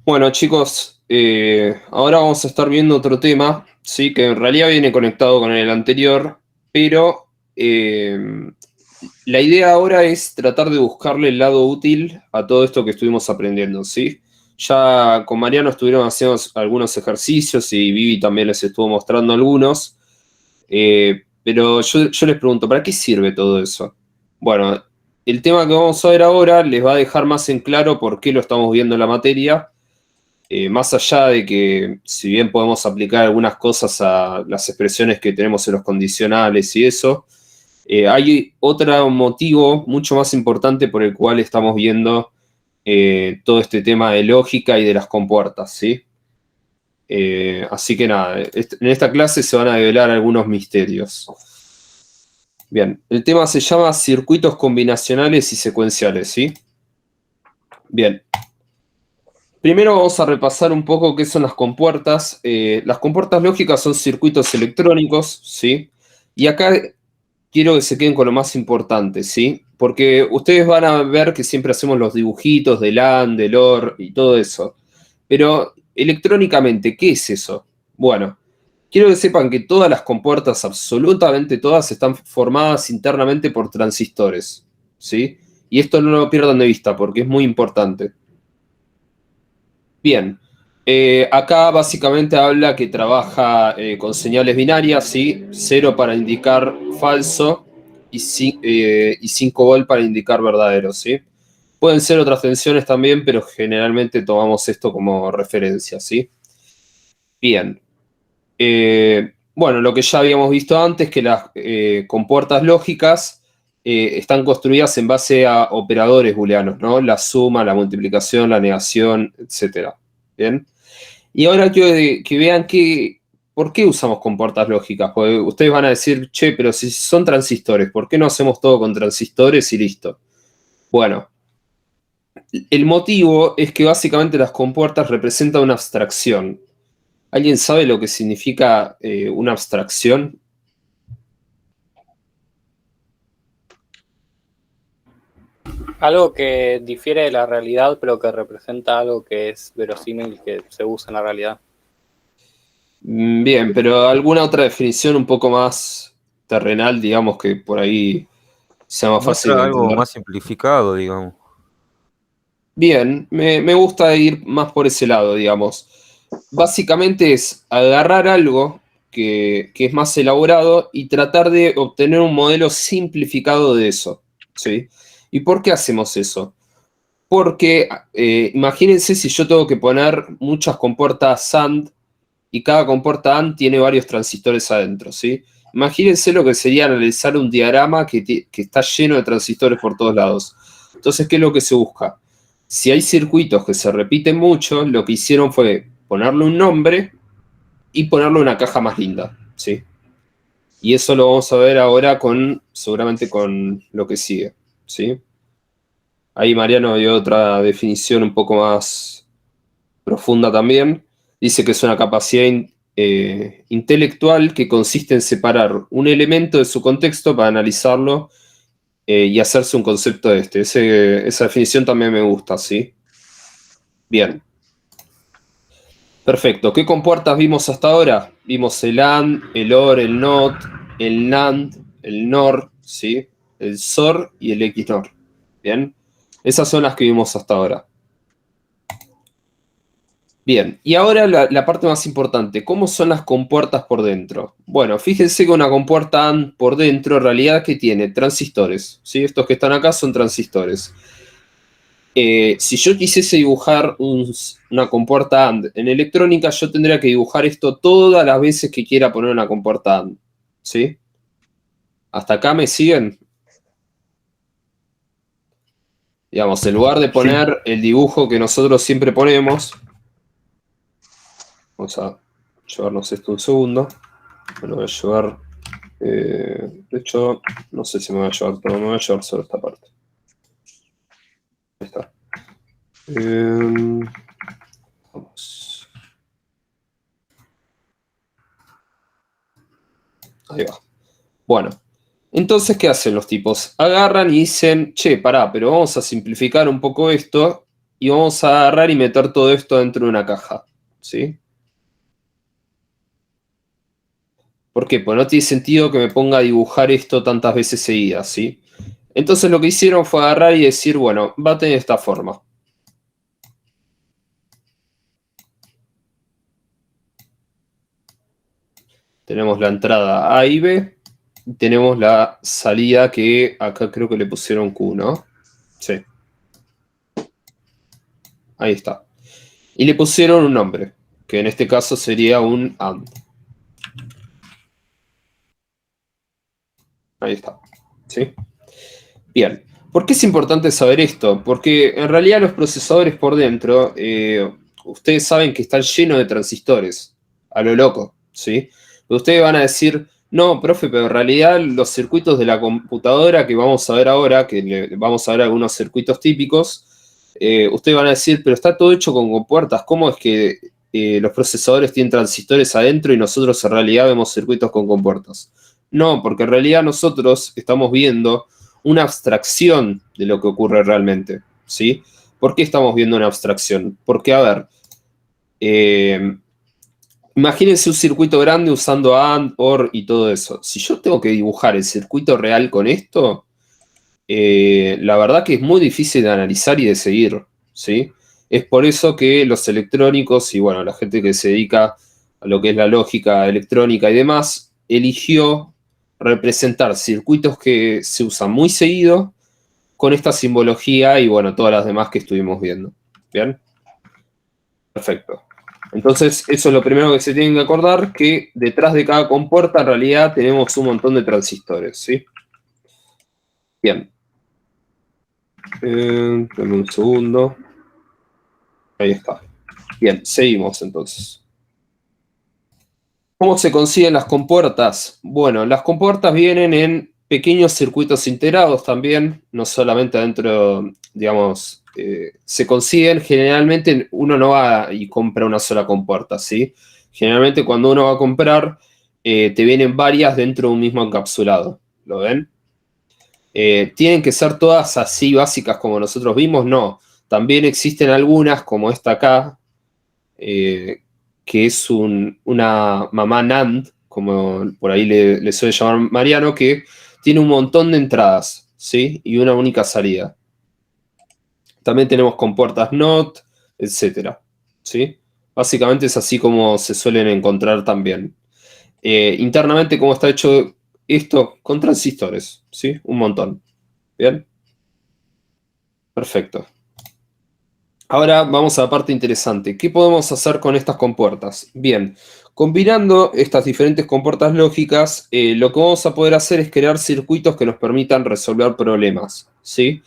Bueno, chicos, ahora vamos a estar viendo otro tema, ¿sí? Que en realidad viene conectado con el anterior, pero la idea ahora es tratar de buscarle el lado útil a todo esto que estuvimos aprendiendo, ¿sí? Ya con Mariano estuvieron haciendo algunos ejercicios y Vivi también les estuvo mostrando algunos, pero yo les pregunto, ¿para qué sirve todo eso? Bueno, el tema que vamos a ver ahora les va a dejar más en claro por qué lo estamos viendo en la materia. Más allá de que, si bien podemos aplicar algunas cosas a las expresiones que tenemos en los condicionales y eso, hay otro motivo mucho más importante por el cual estamos viendo todo este tema de lógica y de las compuertas, ¿sí? Así que nada, en esta clase se van a develar algunos misterios. Bien, el tema se llama circuitos combinacionales y secuenciales, ¿sí? Bien. Primero vamos a repasar un poco qué son las compuertas. Las compuertas lógicas son circuitos electrónicos, ¿sí? Y acá quiero que se queden con lo más importante, ¿sí? Porque ustedes van a ver que siempre hacemos los dibujitos del AND, del OR y todo eso. Pero electrónicamente, ¿qué es eso? Bueno, quiero que sepan que todas las compuertas, absolutamente todas, están formadas internamente por transistores, ¿sí? Y esto no lo pierdan de vista porque es muy importante. Bien, acá básicamente habla que trabaja con señales binarias, ¿sí? 0 para indicar falso y 5 volt para indicar verdadero, ¿sí? Pueden ser otras tensiones también, pero generalmente tomamos esto como referencia, ¿sí? Bien. Bueno, lo que ya habíamos visto antes, que las compuertas lógicas están construidas en base a operadores booleanos, ¿no? La suma, la multiplicación, la negación, etcétera. Bien. Y ahora quiero que vean por qué usamos compuertas lógicas. Porque ustedes van a decir, che, pero si son transistores, ¿por qué no hacemos todo con transistores y listo? Bueno, el motivo es que básicamente las compuertas representan una abstracción. ¿Alguien sabe lo que significa una abstracción? Algo que difiere de la realidad, pero que representa algo que es verosímil, que se usa en la realidad. Bien, pero ¿alguna otra definición un poco más terrenal, digamos, que por ahí sea más fácil de Muestra algo entender? más simplificado, digamos. Bien, me gusta ir más por ese lado, digamos. Básicamente es agarrar algo que es más elaborado y tratar de obtener un modelo simplificado de eso, ¿sí? ¿Y por qué hacemos eso? Porque imagínense si yo tengo que poner muchas compuertas AND y cada compuerta AND tiene varios transistores adentro, ¿sí? Imagínense lo que sería analizar un diagrama que está lleno de transistores por todos lados. Entonces, ¿qué es lo que se busca? Si hay circuitos que se repiten mucho, lo que hicieron fue ponerle un nombre y ponerle una caja más linda, ¿sí? Y eso lo vamos a ver ahora seguramente con lo que sigue, ¿sí? Ahí Mariano dio otra definición un poco más profunda también. Dice que es una capacidad intelectual que consiste en separar un elemento de su contexto para analizarlo y hacerse un concepto de este. Esa definición también me gusta, ¿sí? Bien. Perfecto. ¿Qué compuertas vimos hasta ahora? Vimos el AND, el OR, el NOT, el NAND, el NOR, ¿sí? El SOR y el XNOR. Bien. Esas son las que vimos hasta ahora. Bien, y ahora la parte más importante, ¿cómo son las compuertas por dentro? Bueno, fíjense que una compuerta AND por dentro en realidad ¿qué tiene? Transistores, ¿sí? Estos que están acá son transistores. Si yo quisiese dibujar una compuerta AND en electrónica, yo tendría que dibujar esto todas las veces que quiera poner una compuerta AND, ¿sí? ¿Hasta acá me siguen? Digamos, en lugar de poner el dibujo que nosotros siempre ponemos, vamos a llevarnos esto un segundo. Me lo voy a llevar. De hecho, no sé si me voy a llevar, pero me voy a llevar solo esta parte. Ahí está. Vamos. Ahí va. Bueno, entonces, ¿qué hacen los tipos? Agarran y dicen, che, pará, pero vamos a simplificar un poco esto y vamos a agarrar y meter todo esto dentro de una caja, ¿sí? ¿Por qué? Pues no tiene sentido que me ponga a dibujar esto tantas veces seguidas, ¿sí? Entonces lo que hicieron fue agarrar y decir, bueno, va a tener esta forma. Tenemos la entrada A y B. Y tenemos la salida que acá creo que le pusieron Q, ¿no? Sí. Ahí está. Y le pusieron un nombre, que en este caso sería un AND. Ahí está. ¿Sí? Bien. ¿Por qué es importante saber esto? Porque en realidad los procesadores por dentro, ustedes saben que están llenos de transistores, a lo loco, ¿sí? Ustedes van a decir, no, profe, pero en realidad los circuitos de la computadora que vamos a ver ahora, vamos a ver algunos circuitos típicos, ustedes van a decir, pero está todo hecho con compuertas, ¿cómo es que los procesadores tienen transistores adentro y nosotros en realidad vemos circuitos con compuertas? No, porque en realidad nosotros estamos viendo una abstracción de lo que ocurre realmente, ¿sí? ¿Por qué estamos viendo una abstracción? Porque, a ver, imagínense un circuito grande usando AND, OR y todo eso. Si yo tengo que dibujar el circuito real con esto, la verdad que es muy difícil de analizar y de seguir, ¿sí? Es por eso que los electrónicos y, bueno, la gente que se dedica a lo que es la lógica electrónica y demás, eligió representar circuitos que se usan muy seguido con esta simbología y bueno, todas las demás que estuvimos viendo. ¿Bien? Perfecto. Entonces, eso es lo primero que se tienen que acordar, que detrás de cada compuerta en realidad tenemos un montón de transistores, ¿sí? Bien. Dame un segundo. Ahí está. Bien, seguimos entonces. ¿Cómo se consiguen las compuertas? Bueno, las compuertas vienen en pequeños circuitos integrados también, no solamente adentro, digamos, se consiguen generalmente, uno no va y compra una sola compuerta, ¿sí? Generalmente cuando uno va a comprar, te vienen varias dentro de un mismo encapsulado, ¿lo ven? ¿Tienen que ser todas así básicas como nosotros vimos? No, también existen algunas como esta acá, eh, que es una mamá NAND, como por ahí le suele llamar Mariano, que tiene un montón de entradas, ¿sí? Y una única salida. También tenemos compuertas NOT, etcétera, ¿sí? Básicamente es así como se suelen encontrar también. Internamente, ¿cómo está hecho esto? Con transistores, ¿sí? Un montón. ¿Bien? Perfecto. Ahora vamos a la parte interesante. ¿Qué podemos hacer con estas compuertas? Bien, combinando estas diferentes compuertas lógicas, lo que vamos a poder hacer es crear circuitos que nos permitan resolver problemas, ¿sí?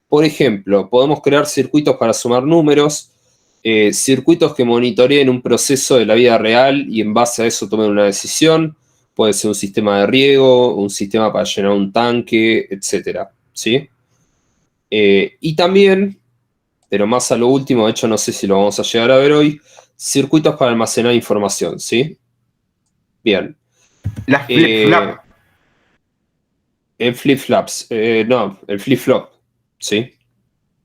Por ejemplo, podemos crear circuitos para sumar números, circuitos que monitoreen un proceso de la vida real y en base a eso tomen una decisión. Puede ser un sistema de riego, un sistema para llenar un tanque, etcétera, ¿sí? Y también, pero más a lo último, de hecho no sé si lo vamos a llegar a ver hoy, circuitos para almacenar información, ¿sí? Bien. Las Eh, flip-flop. el flip-flops, no, el flip-flop, ¿sí?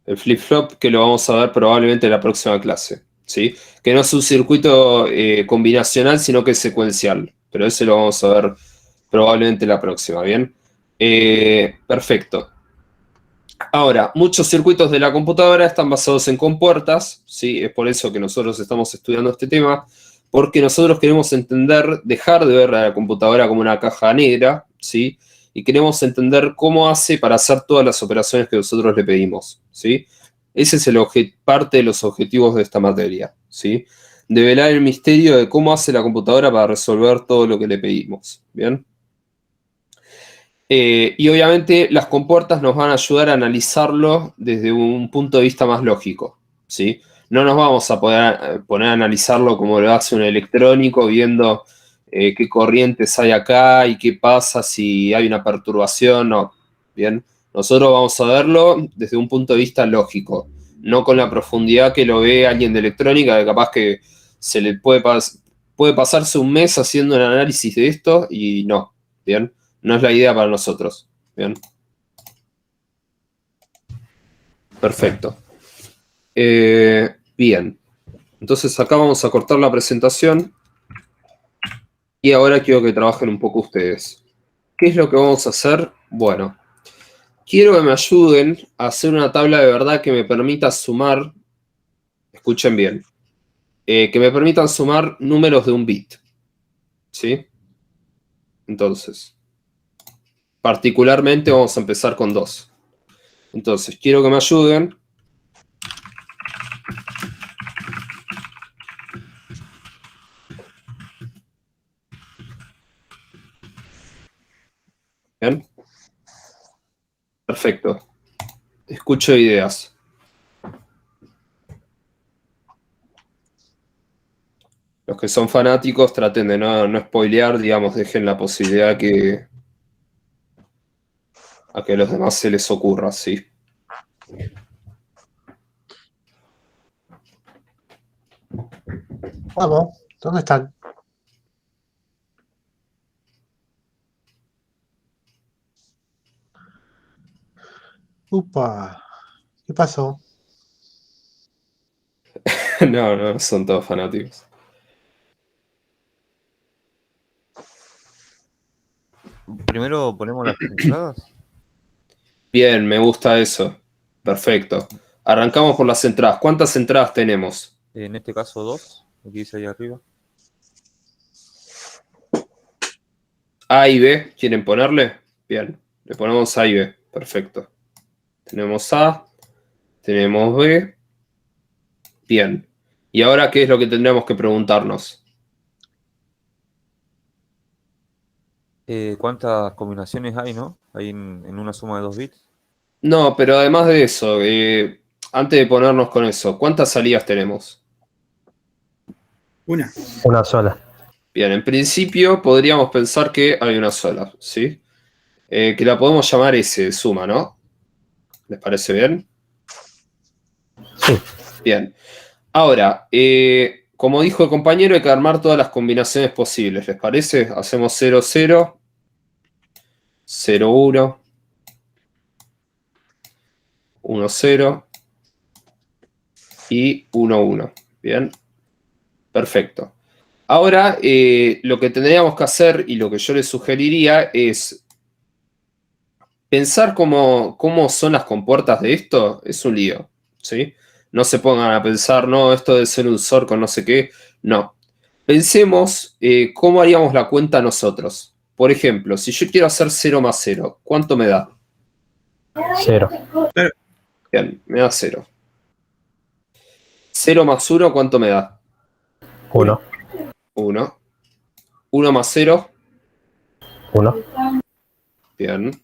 El flip-flop que lo vamos a ver probablemente en la próxima clase, ¿sí? Que no es un circuito combinacional, sino que es secuencial, pero ese lo vamos a ver probablemente en la próxima, ¿bien? Perfecto. Ahora, muchos circuitos de la computadora están basados en compuertas, ¿sí? Es por eso que nosotros estamos estudiando este tema, porque nosotros queremos entender, dejar de ver a la computadora como una caja negra, ¿sí? Y queremos entender cómo hace para hacer todas las operaciones que nosotros le pedimos, ¿sí? Ese es parte de los objetivos de esta materia, ¿sí? Develar el misterio de cómo hace la computadora para resolver todo lo que le pedimos, ¿bien? Y obviamente las compuertas nos van a ayudar a analizarlo desde un punto de vista más lógico, ¿sí? No nos vamos a poder poner a analizarlo como lo hace un electrónico, viendo qué corrientes hay acá y qué pasa si hay una perturbación, no. Bien, nosotros vamos a verlo desde un punto de vista lógico. no con la profundidad que lo ve alguien de electrónica, que capaz que se le puede pasarse un mes haciendo un análisis de esto y no, ¿bien? No es la idea para nosotros, ¿bien? Perfecto. Bien. Entonces acá vamos a cortar la presentación y ahora quiero que trabajen un poco ustedes. ¿Qué es lo que vamos a hacer? Bueno, quiero que me ayuden a hacer una tabla de verdad que me permita sumar, escuchen bien, que me permitan sumar números de un bit. ¿Sí? Entonces, particularmente vamos a empezar con 2. Entonces, quiero que me ayuden. Bien. Perfecto. Escucho ideas. Los que son fanáticos traten de no spoilear, digamos, dejen la posibilidad a que a los demás se les ocurra, ¿sí? Vamos, ¿dónde están? Upa, ¿qué pasó? No son todos fanáticos. Primero ponemos las entradas. Bien, me gusta eso. Perfecto. Arrancamos por las entradas. ¿Cuántas entradas tenemos? En este caso 2, aquí dice ahí arriba. A y B, ¿quieren ponerle? Bien, le ponemos A y B. Perfecto. Tenemos A, tenemos B. Bien. ¿Y ahora qué es lo que tendríamos que preguntarnos? ¿Cuántas combinaciones hay, no? Hay en una suma de 2 bits. No, pero además de eso, antes de ponernos con eso, ¿cuántas salidas tenemos? Una sola. Bien, en principio podríamos pensar que hay una sola, ¿sí? Que la podemos llamar S, suma, ¿no? ¿Les parece bien? Sí. Bien. Ahora, como dijo el compañero, hay que armar todas las combinaciones posibles, ¿les parece? Hacemos 0, 0, 0, 1, 1, 0 y 1, 1. Bien. Perfecto. Ahora, lo que tendríamos que hacer y lo que yo les sugeriría es pensar cómo son las compuertas de esto. Es un lío, ¿sí? No se pongan a pensar, no, esto debe ser un SOR con no sé qué. No. Pensemos cómo haríamos la cuenta nosotros. Por ejemplo, si yo quiero hacer 0 más 0, ¿cuánto me da? 0. Bien, me da 0. 0 más 1, ¿cuánto me da? 1. 1. 1 más 0. 1. Bien.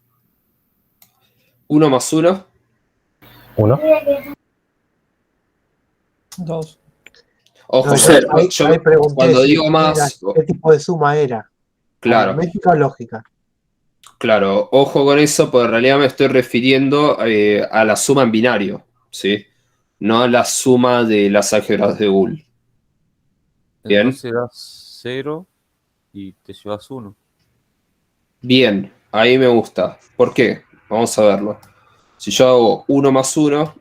1 más 1. 1. 2. Ojo, No, yo ahí pregunté cuando si digo más, qué tipo de suma era. claro, ¿Aritmética o lógica? claro, ojo con eso, porque en realidad me estoy refiriendo a la suma en binario, ¿sí? No a la suma de las álgebras de Boole. Bien, Entonces das 0 y te llevas 1. bien, ahí me gusta. ¿Por qué? Vamos a verlo. Si yo hago 1 más 1,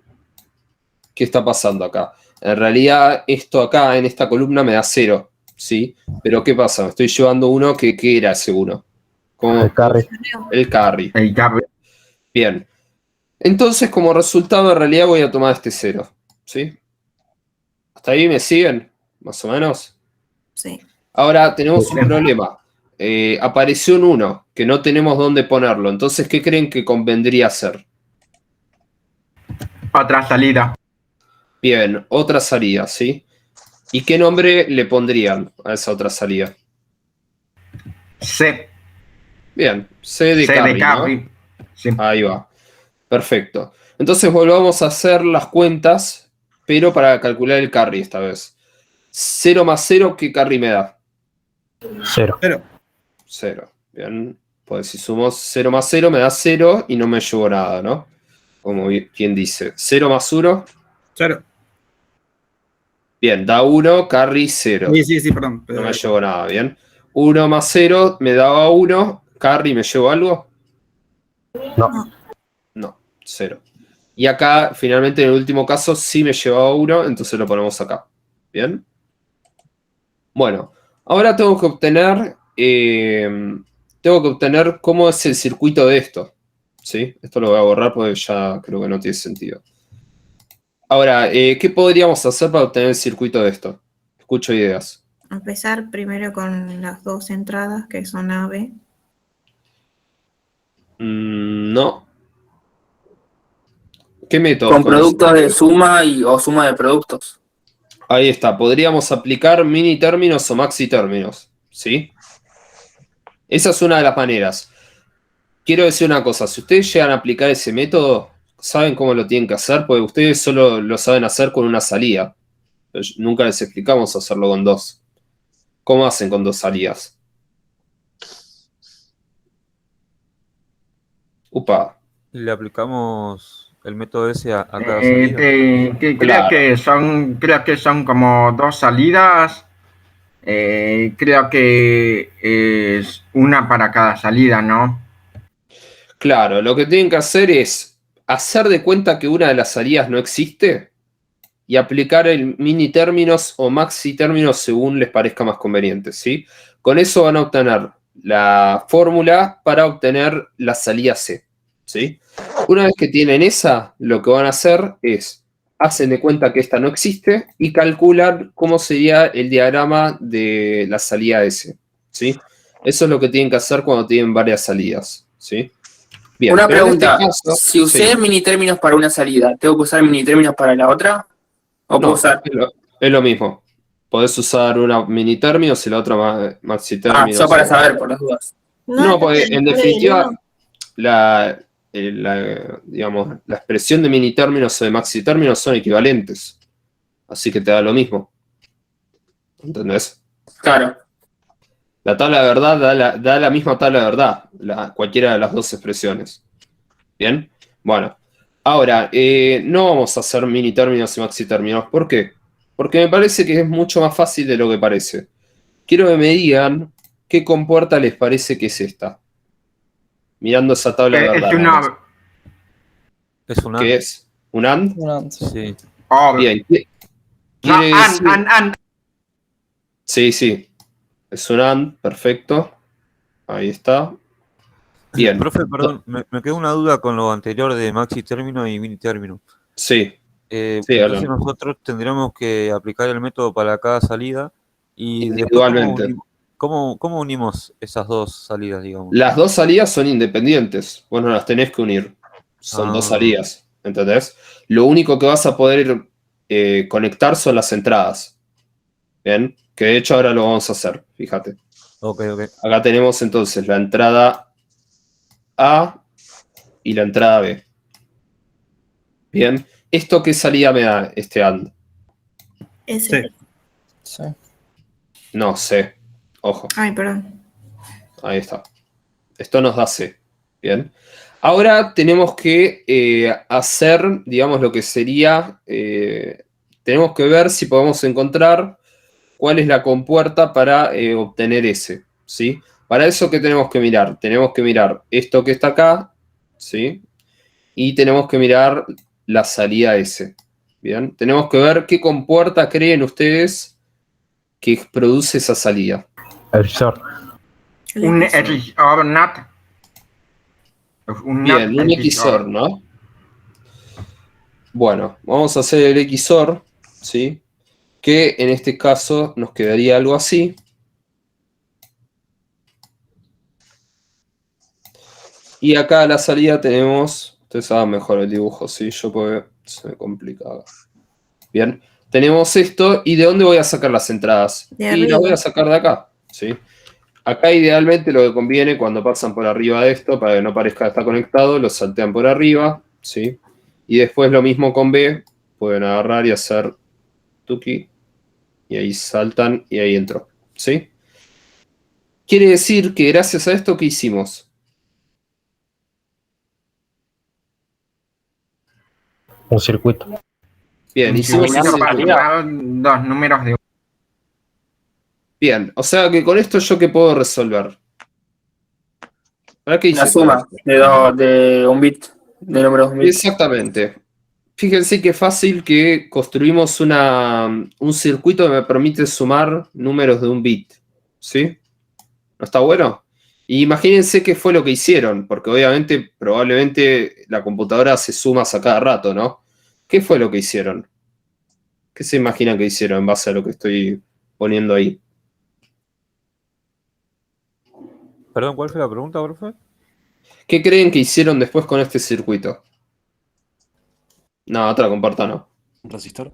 ¿qué está pasando acá? En realidad, esto acá, en esta columna, me da 0, ¿sí? Pero ¿qué pasa? Me estoy llevando 1, ¿qué era ese 1? El carry. El carry. El cable. Bien. Entonces, como resultado, en realidad voy a tomar este 0, ¿sí? ¿Hasta ahí me siguen? Más o menos. Sí. Ahora tenemos un problema. Apareció un 1, que no tenemos dónde ponerlo. Entonces, ¿qué creen que convendría hacer? Otra salida. Bien, otra salida, ¿sí? ¿Y qué nombre le pondrían a esa otra salida? C. Bien, C de C carry, de carry. ¿no? Sí. Ahí va. Perfecto. Entonces volvamos a hacer las cuentas, pero para calcular el carry esta vez. 0 más 0, ¿qué carry me da? 0. 0. Bien. Pues si sumo 0 más 0 me da 0 y no me llevo nada, ¿no? Como quien dice. 0 más 1. 0. Bien, da 1, carry 0. Sí, perdón. No me llevo nada, bien. 1 más 0 me daba 1. Carry, ¿me llevo algo? No. No, 0. Y acá, finalmente, en el último caso, sí me llevaba 1, entonces lo ponemos acá. ¿Bien? Bueno, ahora tengo que obtener cómo es el circuito de esto. ¿Sí? Esto lo voy a borrar porque ya creo que no tiene sentido. Ahora, ¿qué podríamos hacer para obtener el circuito de esto? Escucho ideas. Empezar primero con las dos entradas, que son A, B. No. ¿Qué métodos Con conoces? productos de suma o suma de productos. Ahí está. Podríamos aplicar mini términos o maxi términos. ¿Sí? Esa es una de las maneras. Quiero decir una cosa. Si ustedes llegan a aplicar ese método, saben cómo lo tienen que hacer, porque ustedes solo lo saben hacer con una salida. Pero nunca les explicamos hacerlo con dos. ¿Cómo hacen con dos salidas? Upa. Le aplicamos el método ese a cada salida. Claro. Creo que son como dos salidas. Creo que es una para cada salida, ¿no? Claro, lo que tienen que hacer es hacer de cuenta que una de las salidas no existe y aplicar el mini términos o maxi términos según les parezca más conveniente, ¿sí? Con eso van a obtener la fórmula para obtener la salida C, ¿sí? Una vez que tienen esa, lo que van a hacer es, hacen de cuenta que esta no existe y calculan cómo sería el diagrama de la salida S, ¿sí? Eso es lo que tienen que hacer cuando tienen varias salidas, ¿sí? Bien, Una pero en pregunta, este caso, si usé sí. mini términos para una salida, ¿tengo que usar mini términos para la otra? ¿O puedo No, usar? es lo mismo. Podés usar una mini términos y la otra maxi términos. Solo para saber, por las dudas. No, porque en ¿no? definitiva, digamos, la expresión de mini términos o de maxi términos son equivalentes. Así que te da lo mismo. ¿Entendés? Claro. La tabla de verdad da la misma tabla de verdad, cualquiera de las dos expresiones. ¿Bien? Bueno, ahora, no vamos a hacer mini términos y maxi términos. ¿Por qué? Porque me parece que es mucho más fácil de lo que parece. Quiero que me digan qué compuerta les parece que es esta. Mirando esa tabla de verdad. Es una... Es un ¿Qué es? ¿Un AND? Sí. Bien. No, ¿Quiere decir? and. Sí. Es un AND, perfecto. Ahí está. Bien. Profe, perdón, me quedó una duda con lo anterior de maxi término y mini término. Sí. Entonces Alan. nosotros tendríamos que aplicar el método para cada salida y Individualmente. después ¿cómo unimos esas dos salidas, digamos? Las dos salidas son independientes. Vos no las tenés que unir. Son dos salidas. ¿Entendés? Lo único que vas a poder conectar son las entradas. Bien. Que de hecho ahora lo vamos a hacer. Fíjate. Ok. Acá tenemos entonces la entrada A y la entrada B. Bien. ¿Esto qué salida me da este AND? S. No, C. Ojo. Ay, perdón. Ahí está. Esto nos da C. Bien. Ahora tenemos que hacer, digamos, lo que sería... tenemos que ver si podemos encontrar cuál es la compuerta para obtener S. ¿Sí? Para eso, ¿qué tenemos que mirar? Tenemos que mirar esto que está acá, ¿sí? Y tenemos que mirar la salida S. Bien. Tenemos que ver qué compuerta creen ustedes que produce esa salida. El XOR. Un XOR NAT. Bien, un XOR, ¿no? Bueno, vamos a hacer el XOR, ¿sí? Que en este caso nos quedaría algo así. Y acá a la salida tenemos... Ustedes saben mejor el dibujo, ¿sí? Yo porque se me complicaba. Bien, tenemos esto. ¿Y de dónde voy a sacar las entradas? Y las voy a sacar de acá, ¿sí? Acá idealmente lo que conviene cuando pasan por arriba de esto, para que no parezca que está conectado, lo saltean por arriba, ¿sí? Y después lo mismo con B, pueden agarrar y hacer tuki, y ahí saltan y ahí entró, ¿sí? Quiere decir que gracias a esto, ¿qué hicimos? Un circuito. Bien, hicimos ese Combinando Para circuito. sumar dos números de Bien, o sea que con esto yo qué puedo resolver. ¿Para qué La hice todo suma esto? de un bit, de números de un bit. Exactamente. Fíjense qué fácil que construimos un circuito que me permite sumar números de un bit. ¿Sí? ¿No está bueno? Y imagínense qué fue lo que hicieron, porque obviamente, probablemente la computadora hace sumas a cada rato, ¿no? ¿Qué fue lo que hicieron? ¿Qué se imaginan que hicieron en base a lo que estoy poniendo ahí? Perdón, ¿cuál fue la pregunta, profe? ¿Qué creen que hicieron después con este circuito? No, otra comparta no. ¿Un resistor?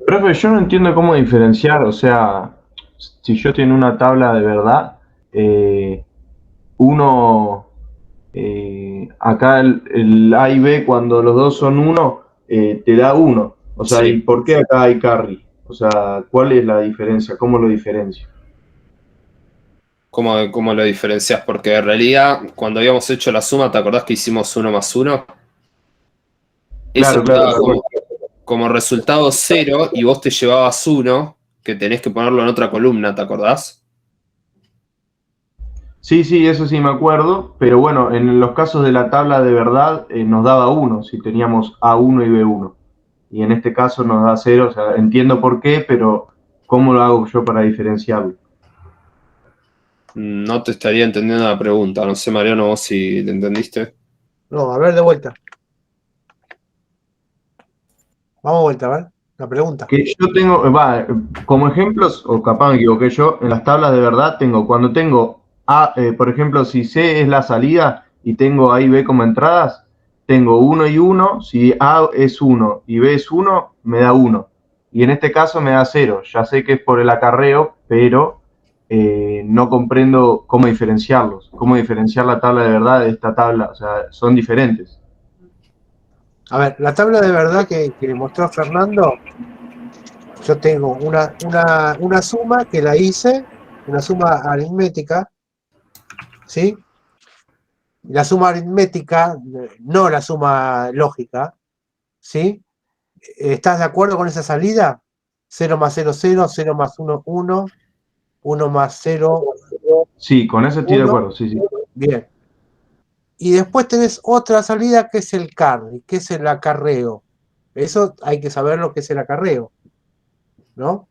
Profe, yo no entiendo cómo diferenciar, o sea, si yo tengo una tabla de verdad, uno, acá el A y B, cuando los dos son uno, te da uno. O sea, Sí. ¿y por qué acá hay carry? O sea, ¿cuál es la diferencia? ¿Cómo lo diferencio? ¿Cómo lo diferencias? Porque en realidad, cuando habíamos hecho la suma, ¿te acordás que hicimos 1 más 1? Eso Claro, claro, estaba me acuerdo. como resultado 0 y vos te llevabas 1, que tenés que ponerlo en otra columna, ¿te acordás? Sí, sí, eso sí me acuerdo, pero bueno, en los casos de la tabla de verdad nos daba 1 si teníamos A1 y B1. Y en este caso nos da 0, o sea, entiendo por qué, pero ¿cómo lo hago yo para diferenciarlo? No te estaría entendiendo la pregunta. No sé, Mariano, vos si te entendiste. No, a ver, de vuelta. Vamos de vuelta, a ver. La pregunta. Que yo tengo, como ejemplos, o capaz me equivoqué yo, en las tablas de verdad cuando tengo A, por ejemplo, si C es la salida y tengo A y B como entradas, tengo 1 y 1, si A es 1 y B es 1, me da 1. Y en este caso me da 0. Ya sé que es por el acarreo, pero no comprendo cómo diferenciarlos, cómo diferenciar la tabla de verdad de esta tabla, o sea, son diferentes. A ver, la tabla de verdad que mostró Fernando, yo tengo una suma que la hice, una suma aritmética, ¿sí? La suma aritmética, no la suma lógica, ¿sí? ¿Estás de acuerdo con esa salida? 0 más 0, 0, 0 más 1, 1, 1 más 0, Sí, con eso estoy de 1. acuerdo, sí, sí. Bien. Y después tenés otra salida que es el carry, que es el acarreo. Eso hay que saber lo que es el acarreo, ¿no?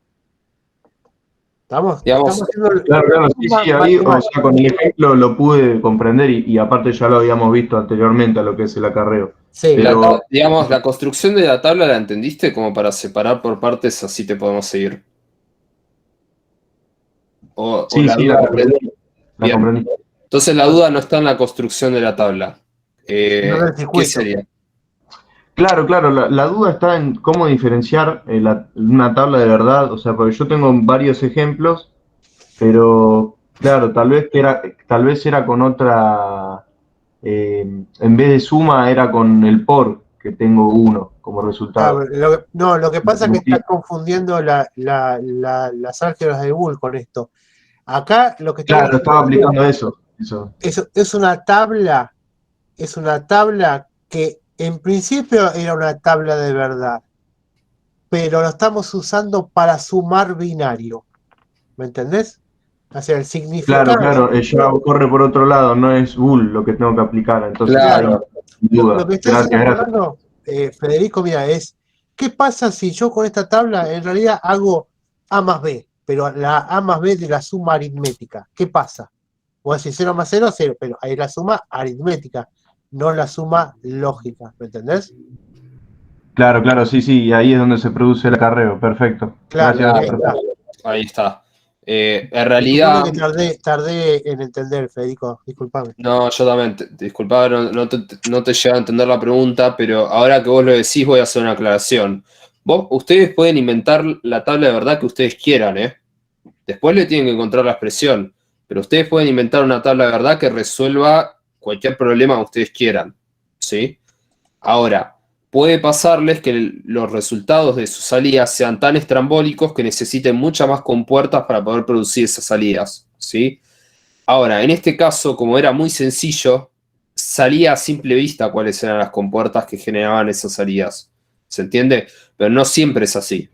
Estamos Digamos, haciendo Claro, la claro, sí, suma sí, ahí, o matemática. sea, con el ejemplo lo pude comprender y aparte ya lo habíamos visto anteriormente a lo que es el acarreo. Sí, Pero, digamos, la construcción de la tabla la entendiste como para separar por partes, así te podemos seguir. O sí, la sí, duda la comprendí. La Bien. comprendí. Entonces la duda no está en la construcción de la tabla. no del ¿Qué circuito. sería? Claro, claro, la duda está en cómo diferenciar una tabla de verdad, o sea, porque yo tengo varios ejemplos, pero claro, tal vez era con otra, en vez de suma era con el por, que tengo 1 como resultado. No, lo que pasa es que estás confundiendo las álgebras de Boole con esto. Acá lo que estamos Claro, estaba haciendo aplicando eso. es una tabla que en principio era una tabla de verdad, pero lo estamos usando para sumar binario. ¿Me entendés? O sea, el Claro, significado. claro, ya corre por otro lado, no es Boole lo que tengo que aplicar, entonces Claro. hay duda. Lo que estoy Gracias, haciendo, gracias. Fernando, Federico, mira, es ¿qué pasa si yo con esta tabla en realidad hago A más B, pero la A más B de la suma aritmética? ¿Qué pasa? Vos decís 0 más 0, 0, pero hay la suma aritmética, no la suma lógica, ¿me entendés? Claro, claro, sí, sí, y ahí es donde se produce el acarreo, perfecto. Claro, Gracias, ahí está. Ahí está. En Disculpame realidad, que tardé en entender, Federico, disculpame. no, yo también, disculpa, no te llegué a entender la pregunta, pero ahora que vos lo decís voy a hacer una aclaración. Ustedes pueden inventar la tabla de verdad que ustedes quieran, ¿eh? Después le tienen que encontrar la expresión, pero ustedes pueden inventar una tabla de verdad que resuelva cualquier problema que ustedes quieran, ¿sí? Ahora, puede pasarles que los resultados de sus salidas sean tan estrambólicos que necesiten muchas más compuertas para poder producir esas salidas, ¿sí? Ahora, en este caso, como era muy sencillo, salía a simple vista cuáles eran las compuertas que generaban esas salidas. ¿Se entiende? Pero no siempre es así.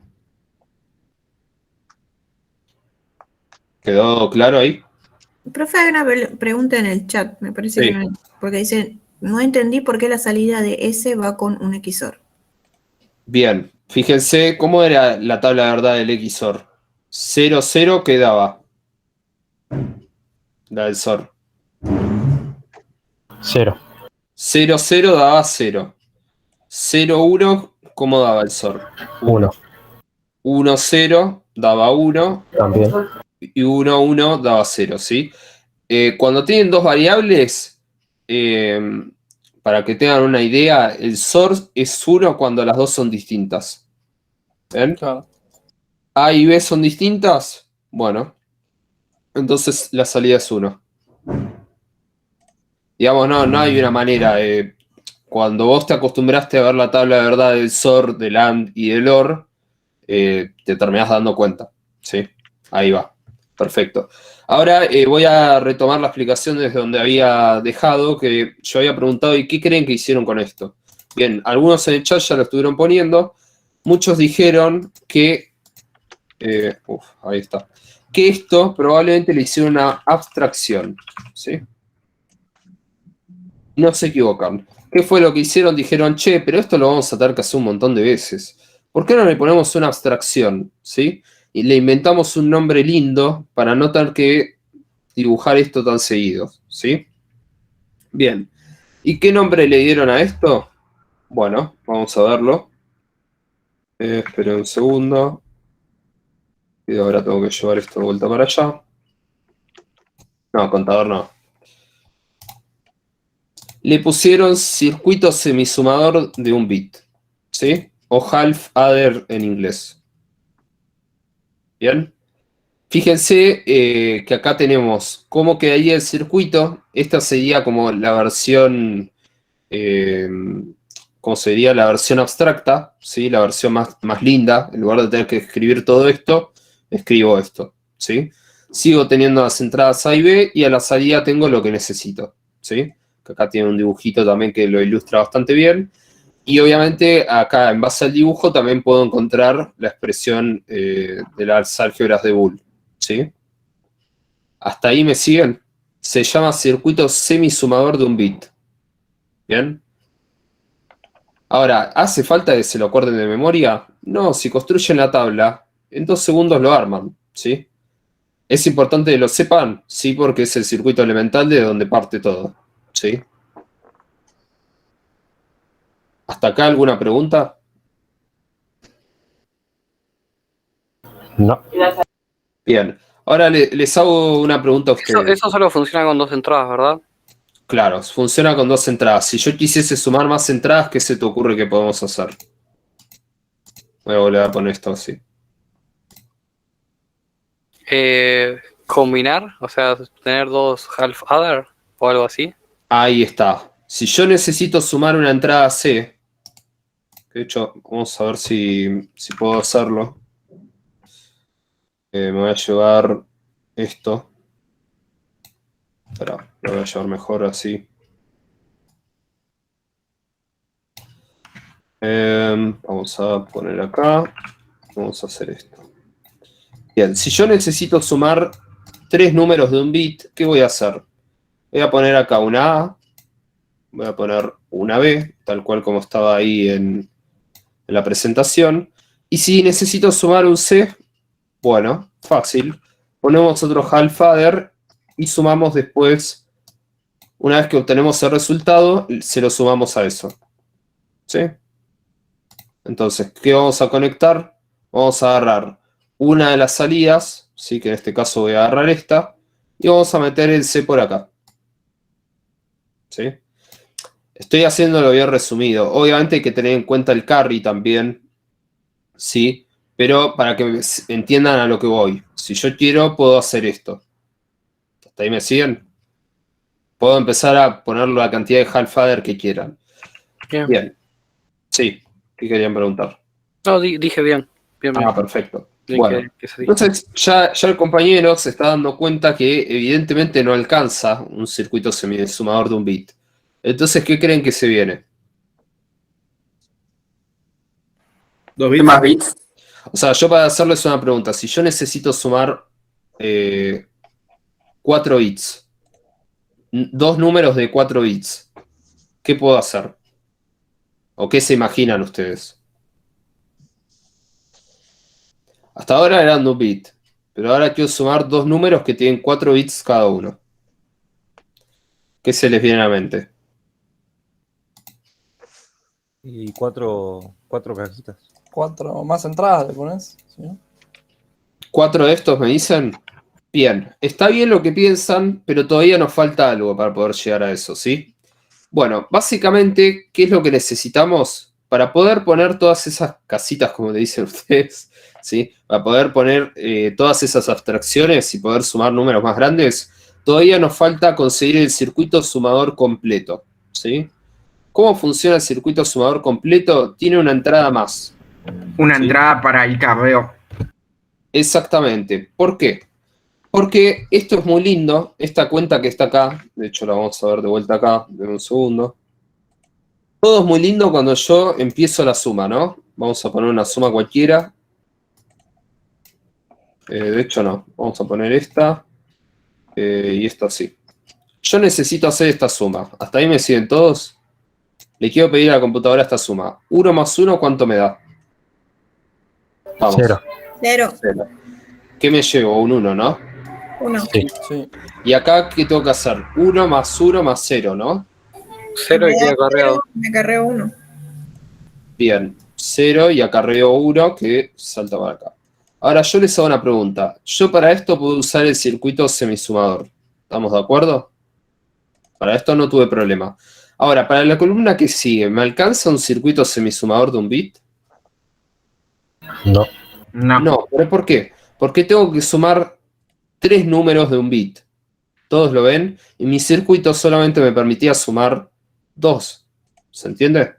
¿Quedó claro ahí? Profe, hay una pregunta en el chat, me parece Sí. que no, porque dice, no entendí por qué la salida de S va con un XOR. Bien, fíjense cómo era la tabla de verdad del XOR. 0, 0, ¿qué daba? La del SOR. 0. 0, 0 daba 0. 0, 1, ¿cómo daba el SOR? 1. 1, 0 daba 1. También. Y 1, 1 daba 0, ¿sí? Cuando tienen dos variables, para que tengan una idea, el SOR es 1 cuando las dos son distintas. ¿Ven? Claro. A y B son distintas. Bueno, entonces la salida es 1. Digamos, no hay una manera. Cuando vos te acostumbraste a ver la tabla de verdad del SOR, del AND y del OR, te terminás dando cuenta. ¿Sí? Ahí va. Perfecto. Ahora voy a retomar la explicación desde donde había dejado, que yo había preguntado, ¿y qué creen que hicieron con esto? Bien, algunos en el chat ya lo estuvieron poniendo. Muchos dijeron que... ahí está. Que esto probablemente le hicieron una abstracción. ¿Sí? No se equivocan. ¿Qué fue lo que hicieron? Dijeron, che, pero esto lo vamos a tener que hacer un montón de veces. ¿Por qué no le ponemos una abstracción? ¿Sí? Y le inventamos un nombre lindo para no tener que dibujar esto tan seguido. ¿Sí? Bien. ¿Y qué nombre le dieron a esto? Bueno, vamos a verlo. Espera un segundo. Y ahora tengo que llevar esto de vuelta para allá. No, contador no. Le pusieron circuito semisumador de un bit, ¿sí? O half adder en inglés. ¿Bien? Fíjense que acá tenemos cómo quedaría el circuito. Esta sería como la versión, ¿cómo sería? La versión abstracta, ¿sí? La versión más linda. En lugar de tener que escribir todo esto, escribo esto, ¿sí? Sigo teniendo las entradas A y B y a la salida tengo lo que necesito, ¿sí? Que acá tiene un dibujito también que lo ilustra bastante bien. Y obviamente acá, en base al dibujo, también puedo encontrar la expresión de las álgebras de Boole, ¿sí? ¿Hasta ahí me siguen? Se llama circuito semisumador de un bit. ¿Bien? Ahora, ¿hace falta que se lo acuerden de memoria? No, si construyen la tabla, en 2 segundos lo arman, ¿sí? ¿Es importante que lo sepan? Sí, porque es el circuito elemental de donde parte todo, ¿sí? ¿Hasta acá alguna pregunta? No. Bien. Ahora les hago una pregunta a ustedes. Eso solo funciona con 2 entradas, ¿verdad? Claro, funciona con 2 entradas. Si yo quisiese sumar más entradas, ¿qué se te ocurre que podemos hacer? Voy a volver a poner esto así. Combinar, o sea, tener 2 half adder o algo así. Ahí está. Si yo necesito sumar una entrada C, de hecho, vamos a ver si puedo hacerlo. Me voy a llevar esto. Espera, lo voy a llevar mejor así. Vamos a poner acá. Vamos a hacer esto. Bien, si yo necesito sumar 3 números de un bit, ¿qué voy a hacer? Voy a poner acá una A, voy a poner una B, tal cual como estaba ahí en la presentación. Y si necesito sumar un C, bueno, fácil. Ponemos otro half adder y sumamos después, una vez que obtenemos el resultado, se lo sumamos a eso. ¿Sí? Entonces, ¿qué vamos a conectar? Vamos a agarrar una de las salidas, ¿sí? Que en este caso voy a agarrar esta, y vamos a meter el C por acá. ¿Sí? Estoy haciéndolo bien resumido. Obviamente hay que tener en cuenta el carry también, ¿sí? Pero para que entiendan a lo que voy. Si yo quiero, puedo hacer esto. ¿Hasta ahí me siguen? Puedo empezar a poner la cantidad de half adder que quieran. Bien. Sí, ¿qué querían preguntar? No, dije bien. Bien. Perfecto. Bueno, entonces ya el compañero se está dando cuenta que evidentemente no alcanza un circuito semisumador de un bit. Entonces, ¿qué creen que se viene? 2 ¿Qué bits. más bits? O sea, yo para hacerles una pregunta, si yo necesito sumar 4 bits, dos números de 4 bits, ¿qué puedo hacer? ¿O qué se imaginan ustedes? Hasta ahora eran 2 bits, pero ahora quiero sumar dos números que tienen 4 bits cada uno. ¿Qué se les viene a la mente? Y cuatro cajitas. 4 más entradas le pones. ¿Sí? 4 de estos me dicen. Bien, está bien lo que piensan, pero todavía nos falta algo para poder llegar a eso, ¿sí? Bueno, básicamente, ¿qué es lo que necesitamos para poder poner todas esas casitas, como le dicen ustedes, ¿sí? Para poder poner todas esas abstracciones y poder sumar números más grandes, todavía nos falta conseguir el circuito sumador completo, ¿sí? ¿Cómo funciona el circuito sumador completo? Tiene una entrada más. Una Sí. entrada para el carreo. Exactamente. ¿Por qué? Porque esto es muy lindo, esta cuenta que está acá, de hecho la vamos a ver de vuelta acá, en un segundo. Todo es muy lindo cuando yo empiezo la suma, ¿no? Vamos a poner una suma cualquiera. De hecho no, vamos a poner esta y esta sí. Yo necesito hacer esta suma. ¿Hasta ahí me siguen todos? Le quiero pedir a la computadora esta suma. 1 más 1, ¿cuánto me da? Vamos. 0. 0, 0. ¿Qué me llevo? Un 1, ¿no? 1. Sí. Y acá, ¿qué tengo que hacer? 1 más 1 más 0, ¿no? 0 y queda acarreado. Me acarreo 1. Bien, 0 y acarreo 1 que salta para acá. Ahora yo les hago una pregunta. Yo para esto puedo usar el circuito semisumador. ¿Estamos de acuerdo? Para esto no tuve problema. Ahora, para la columna que sigue, ¿me alcanza un circuito semisumador de un bit? No. No. No, ¿pero por qué? Porque tengo que sumar 3 números de un bit. ¿Todos lo ven? Y mi circuito solamente me permitía sumar 2. ¿Se entiende?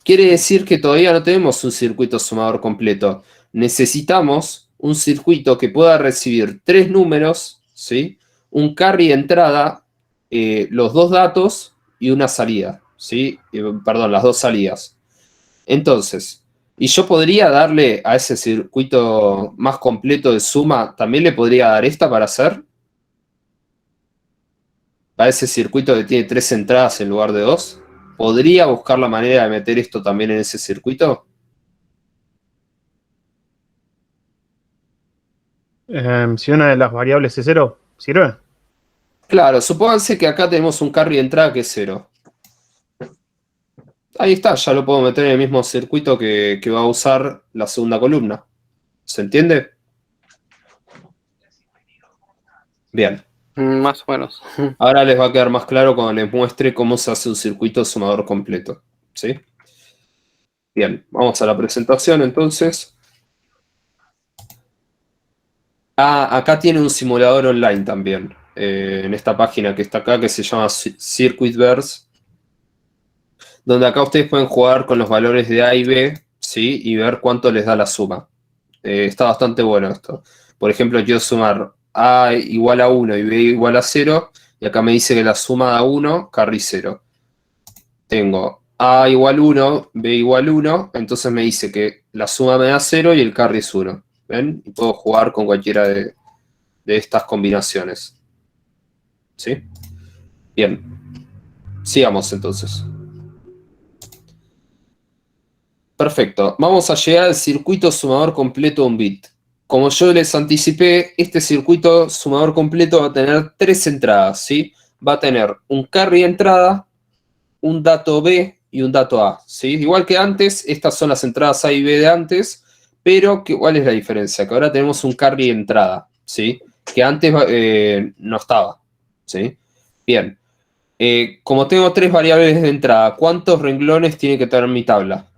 Quiere decir que todavía no tenemos un circuito sumador completo. Necesitamos un circuito que pueda recibir 3 números, ¿sí? Un carry de entrada, los 2 datos y una salida, ¿sí? Perdón, las 2 salidas. Entonces, y yo podría darle a ese circuito más completo de suma, también le podría dar esta para hacer. A ese circuito que tiene 3 entradas en lugar de 2. ¿Podría buscar la manera de meter esto también en ese circuito? Si una de las variables es 0, ¿sirve? Claro, supónganse que acá tenemos un carry de entrada que es 0. Ahí está, ya lo puedo meter en el mismo circuito que va a usar la segunda columna. ¿Se entiende? Bien. Más o menos. Ahora les va a quedar más claro cuando les muestre cómo se hace un circuito sumador completo. ¿Sí? Bien, vamos a la presentación entonces. Acá tiene un simulador online también. En esta página que está acá que se llama Circuitverse. Donde acá ustedes pueden jugar con los valores de A y B, ¿sí? Y ver cuánto les da la suma. Está bastante bueno esto. Por ejemplo, quiero sumar A igual a 1 y B igual a 0. Y acá me dice que la suma da 1, carry 0. Tengo A igual 1, B igual 1. Entonces me dice que la suma me da 0 y el carry es 1. ¿Ven? Y puedo jugar con cualquiera de estas combinaciones. ¿Sí? Bien. Sigamos entonces. Perfecto. Vamos a llegar al circuito sumador completo de un bit. Como yo les anticipé, este circuito sumador completo va a tener 3 entradas, ¿sí? Va a tener un carry de entrada, un dato B y un dato A, ¿sí? Igual que antes, estas son las entradas A y B de antes, pero ¿cuál es la diferencia? Que ahora tenemos un carry de entrada, ¿sí? Que antes no estaba, ¿sí? Bien. Como tengo 3 variables de entrada, ¿cuántos renglones tiene que tener mi tabla?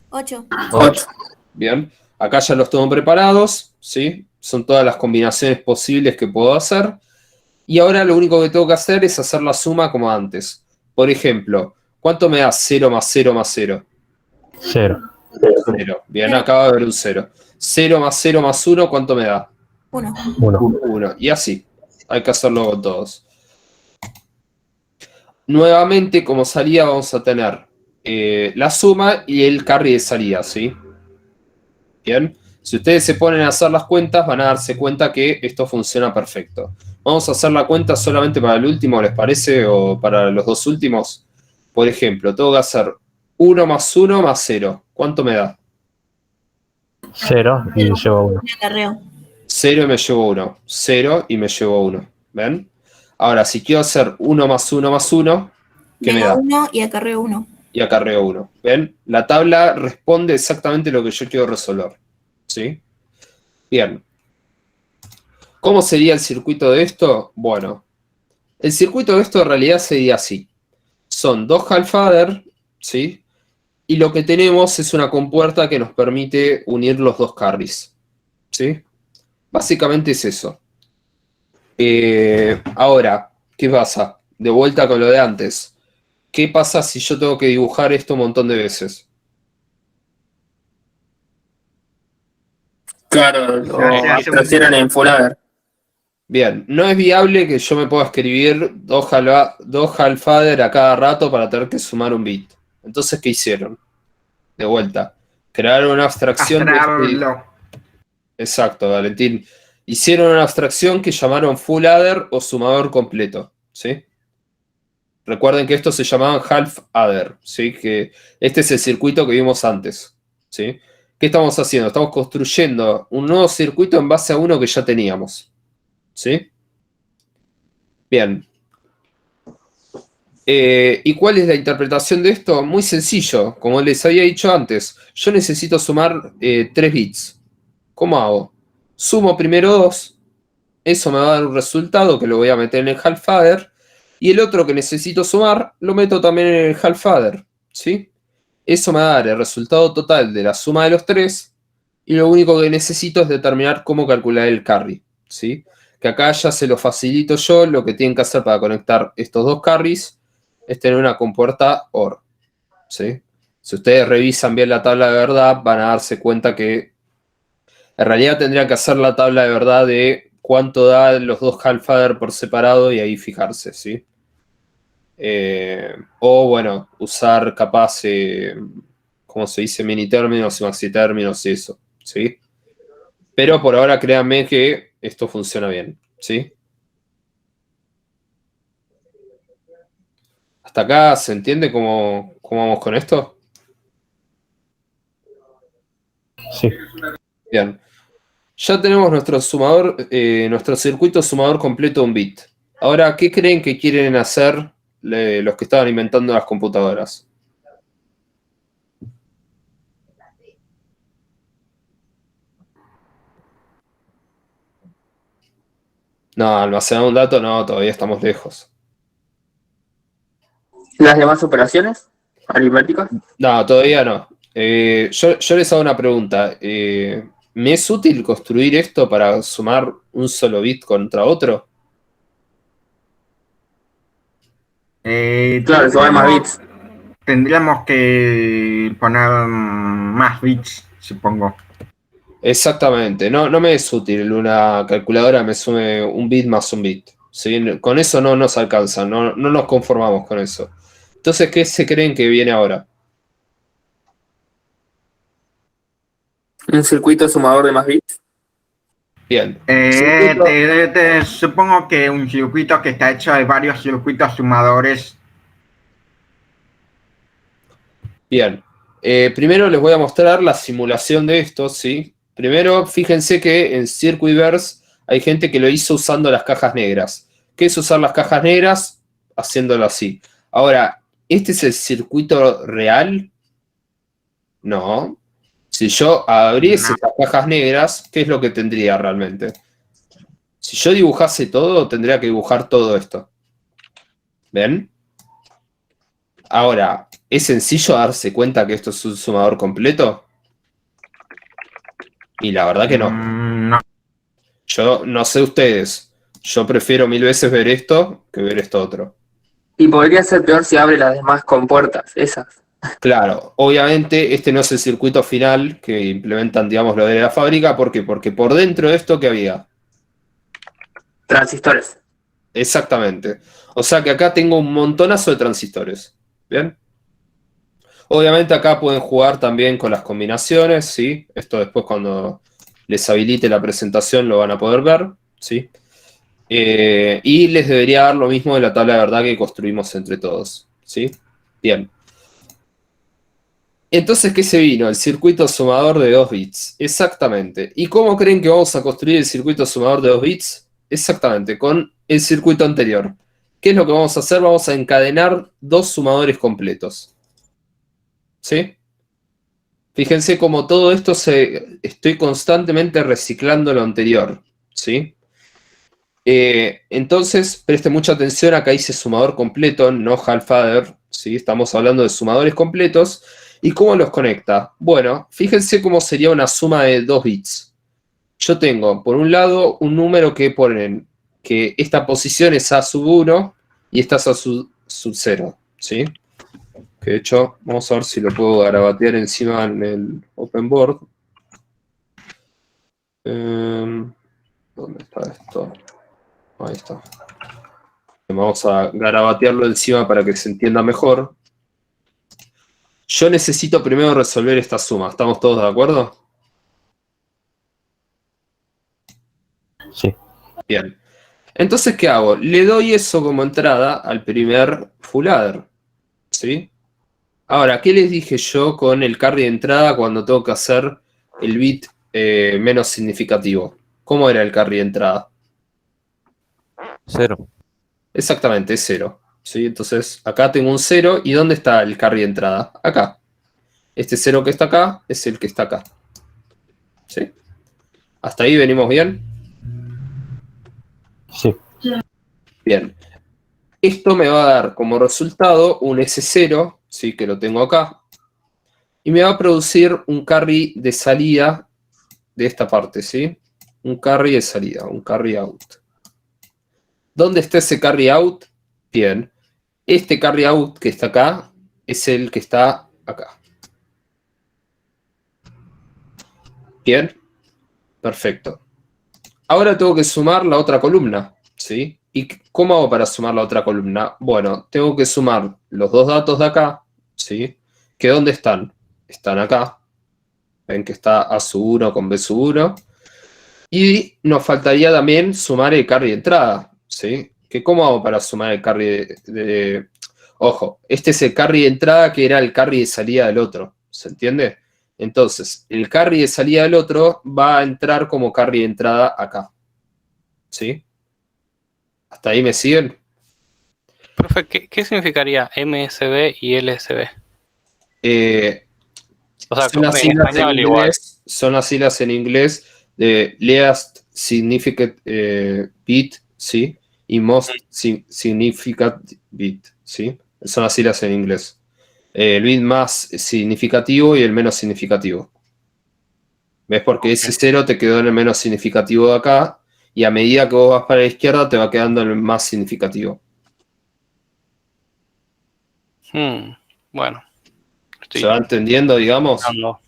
8. 8. Bien, acá ya los tengo preparados, ¿sí? Son todas las combinaciones posibles que puedo hacer. Y ahora lo único que tengo que hacer es hacer la suma como antes. Por ejemplo, ¿cuánto me da 0 más 0 más 0? 0. 0. Bien, acá va a haber un 0. 0 más 0 más 1, ¿cuánto me da? 1. 1. 1. Y así. Hay que hacerlo con todos. Nuevamente, como salida, vamos a tener la suma y el carry de salida, ¿sí? Bien. Si ustedes se ponen a hacer las cuentas, van a darse cuenta que esto funciona perfecto. Vamos a hacer la cuenta solamente para el último, ¿les parece? O para los dos últimos. Por ejemplo, tengo que hacer 1 más 1 más 0. ¿Cuánto me da? 0 y llevo 1. Acarreo. 0 y me llevo 1. 0 y me llevo 1. ¿Ven? Ahora, si quiero hacer 1 más 1 más 1, ¿qué me da? 1 y acarreo 1. Y acarreo 1. ¿Ven? La tabla responde exactamente lo que yo quiero resolver. ¿Sí? Bien. ¿Cómo sería el circuito de esto? Bueno, el circuito de esto en realidad sería así. Son 2 half-adder, ¿sí? Y lo que tenemos es una compuerta que nos permite unir los 2 carries. ¿Sí? Básicamente es eso. Ahora, ¿qué pasa? De vuelta con lo de antes. ¿Qué pasa si yo tengo que dibujar esto un montón de veces? Claro, lo extrajeron en full adder. Bien, no es viable que yo me pueda escribir 2 half-adder a cada rato para tener que sumar un bit. Entonces, ¿qué hicieron? De vuelta. Crearon una abstracción. Exacto, Valentín. Hicieron una abstracción que llamaron full adder o sumador completo. ¿Sí? Recuerden que estos se llamaban half adder. ¿Sí? Que este es el circuito que vimos antes. ¿Sí? ¿Qué estamos haciendo? Estamos construyendo un nuevo circuito en base a uno que ya teníamos. ¿Sí? Bien. ¿Y cuál es la interpretación de esto? Muy sencillo. Como les había dicho antes, yo necesito sumar 3 bits. ¿Cómo hago? Sumo primero 2. Eso me va a dar un resultado que lo voy a meter en el half-adder. Y el otro que necesito sumar, lo meto también en el half-adder. ¿Sí? Eso me va a dar el resultado total de la suma de los 3. Y lo único que necesito es determinar cómo calcular el carry. ¿Sí? Que acá ya se lo facilito yo. Lo que tienen que hacer para conectar estos 2 carries es tener una compuerta OR. ¿Sí? Si ustedes revisan bien la tabla de verdad, van a darse cuenta que en realidad tendrían que hacer la tabla de verdad de cuánto da los 2 half-adder por separado y ahí fijarse, ¿sí? O bueno, usar capaz, ¿cómo se dice? Mini términos y maxi términos y eso, ¿sí? Pero por ahora créanme que esto funciona bien, ¿sí? ¿Hasta acá se entiende cómo vamos con esto? Sí. Bien. Ya tenemos nuestro sumador, nuestro circuito sumador completo de un bit. Ahora, ¿qué creen que quieren hacer los que estaban inventando las computadoras? No, almacenar un dato, no, todavía estamos lejos. ¿Las demás operaciones aritméticas? No, todavía no. Yo les hago una pregunta. ¿Me es útil construir esto para sumar un solo bit contra otro? Claro, sumar más bits. Tendríamos que poner más bits, supongo. Exactamente. No me es útil una calculadora me sume un bit más un bit. ¿Sí? Con eso no nos alcanza, no nos conformamos con eso. Entonces, ¿qué se creen que viene ahora? ¿Un circuito sumador de más bits? Bien. Supongo que un circuito que está hecho de varios circuitos sumadores. Bien. Primero les voy a mostrar la simulación de esto, ¿sí? Primero, fíjense que en Circuitverse hay gente que lo hizo usando las cajas negras. ¿Qué es usar las cajas negras? Haciéndolo así. Ahora, ¿este es el circuito real? No. Si yo abriese estas cajas negras, ¿qué es lo que tendría realmente? Si yo dibujase todo, tendría que dibujar todo esto. ¿Ven? Ahora, ¿es sencillo darse cuenta que esto es un sumador completo? Y la verdad que no. No. Yo no sé ustedes. Yo prefiero 1000 veces ver esto que ver esto otro. Y podría ser peor si abre las demás compuertas, esas. Claro, obviamente este no es el circuito final que implementan, digamos, lo de la fábrica. ¿Por qué? Porque por dentro de esto, ¿qué había? Transistores. Exactamente. O sea que acá tengo un montonazo de transistores. ¿Bien? Obviamente acá pueden jugar también con las combinaciones, ¿sí? Esto después cuando les habilite la presentación lo van a poder ver, ¿sí? Y les debería dar lo mismo de la tabla de verdad que construimos entre todos, ¿sí? Bien. Entonces, ¿qué se vino? El circuito sumador de 2 bits. Exactamente. ¿Y cómo creen que vamos a construir el circuito sumador de 2 bits? Exactamente, con el circuito anterior. ¿Qué es lo que vamos a hacer? Vamos a encadenar 2 sumadores completos. ¿Sí? Fíjense cómo todo esto estoy constantemente reciclando lo anterior. ¿Sí? Entonces, preste mucha atención, acá dice sumador completo, no half adder, ¿sí? Estamos hablando de sumadores completos. ¿Y cómo los conecta? Bueno, fíjense cómo sería una suma de 2 bits. Yo tengo, por un lado, un número que ponen que esta posición es A sub 1 y esta es A sub 0, ¿sí? Que de hecho, vamos a ver si lo puedo garabatear encima en el open board. ¿Dónde está esto? Ahí está. Vamos a garabatearlo encima para que se entienda mejor. Yo necesito primero resolver esta suma. ¿Estamos todos de acuerdo? Sí. Bien. Entonces, ¿qué hago? Le doy eso como entrada al primer full adder. ¿Sí? Ahora, ¿qué les dije yo con el carry de entrada cuando tengo que hacer el bit menos significativo? ¿Cómo era el carry de entrada? 0. Exactamente, es 0. ¿Sí? Entonces, acá tengo un 0. ¿Y dónde está el carry de entrada? Acá. Este 0 que está acá es el que está acá. ¿Sí? ¿Hasta ahí venimos bien? Sí. Bien. Esto me va a dar como resultado un S0, ¿sí? Que lo tengo acá. Y me va a producir un carry de salida de esta parte, ¿sí? Un carry de salida, un carry out. ¿Dónde está ese carry out? Bien. Este carry out que está acá es el que está acá. Bien. Perfecto. Ahora tengo que sumar la otra columna, ¿sí? ¿Y cómo hago para sumar la otra columna? Bueno, tengo que sumar los dos datos de acá, ¿sí? ¿Que dónde están? Están acá. Ven que está A sub 1 con B sub 1. Y nos faltaría también sumar el carry de entrada, ¿sí? ¿Que cómo hago para sumar el carry de... Ojo, este es el carry de entrada que era el carry de salida del otro, ¿se entiende? Entonces, el carry de salida del otro va a entrar como carry de entrada acá, ¿sí? ¿Hasta ahí me siguen? Profe, ¿qué significaría MSB y LSB? O sea, Son las en siglas en español igual. inglés, son las siglas en inglés de least significant bit, ¿sí? Y most significant bit, ¿sí? Son las siglas en inglés. El bit más significativo y el menos significativo. ¿Ves? Porque ese 0 te quedó en el menos significativo de acá, y a medida que vos vas para la izquierda te va quedando el más significativo. Bueno. ¿Se va entendiendo, digamos? No.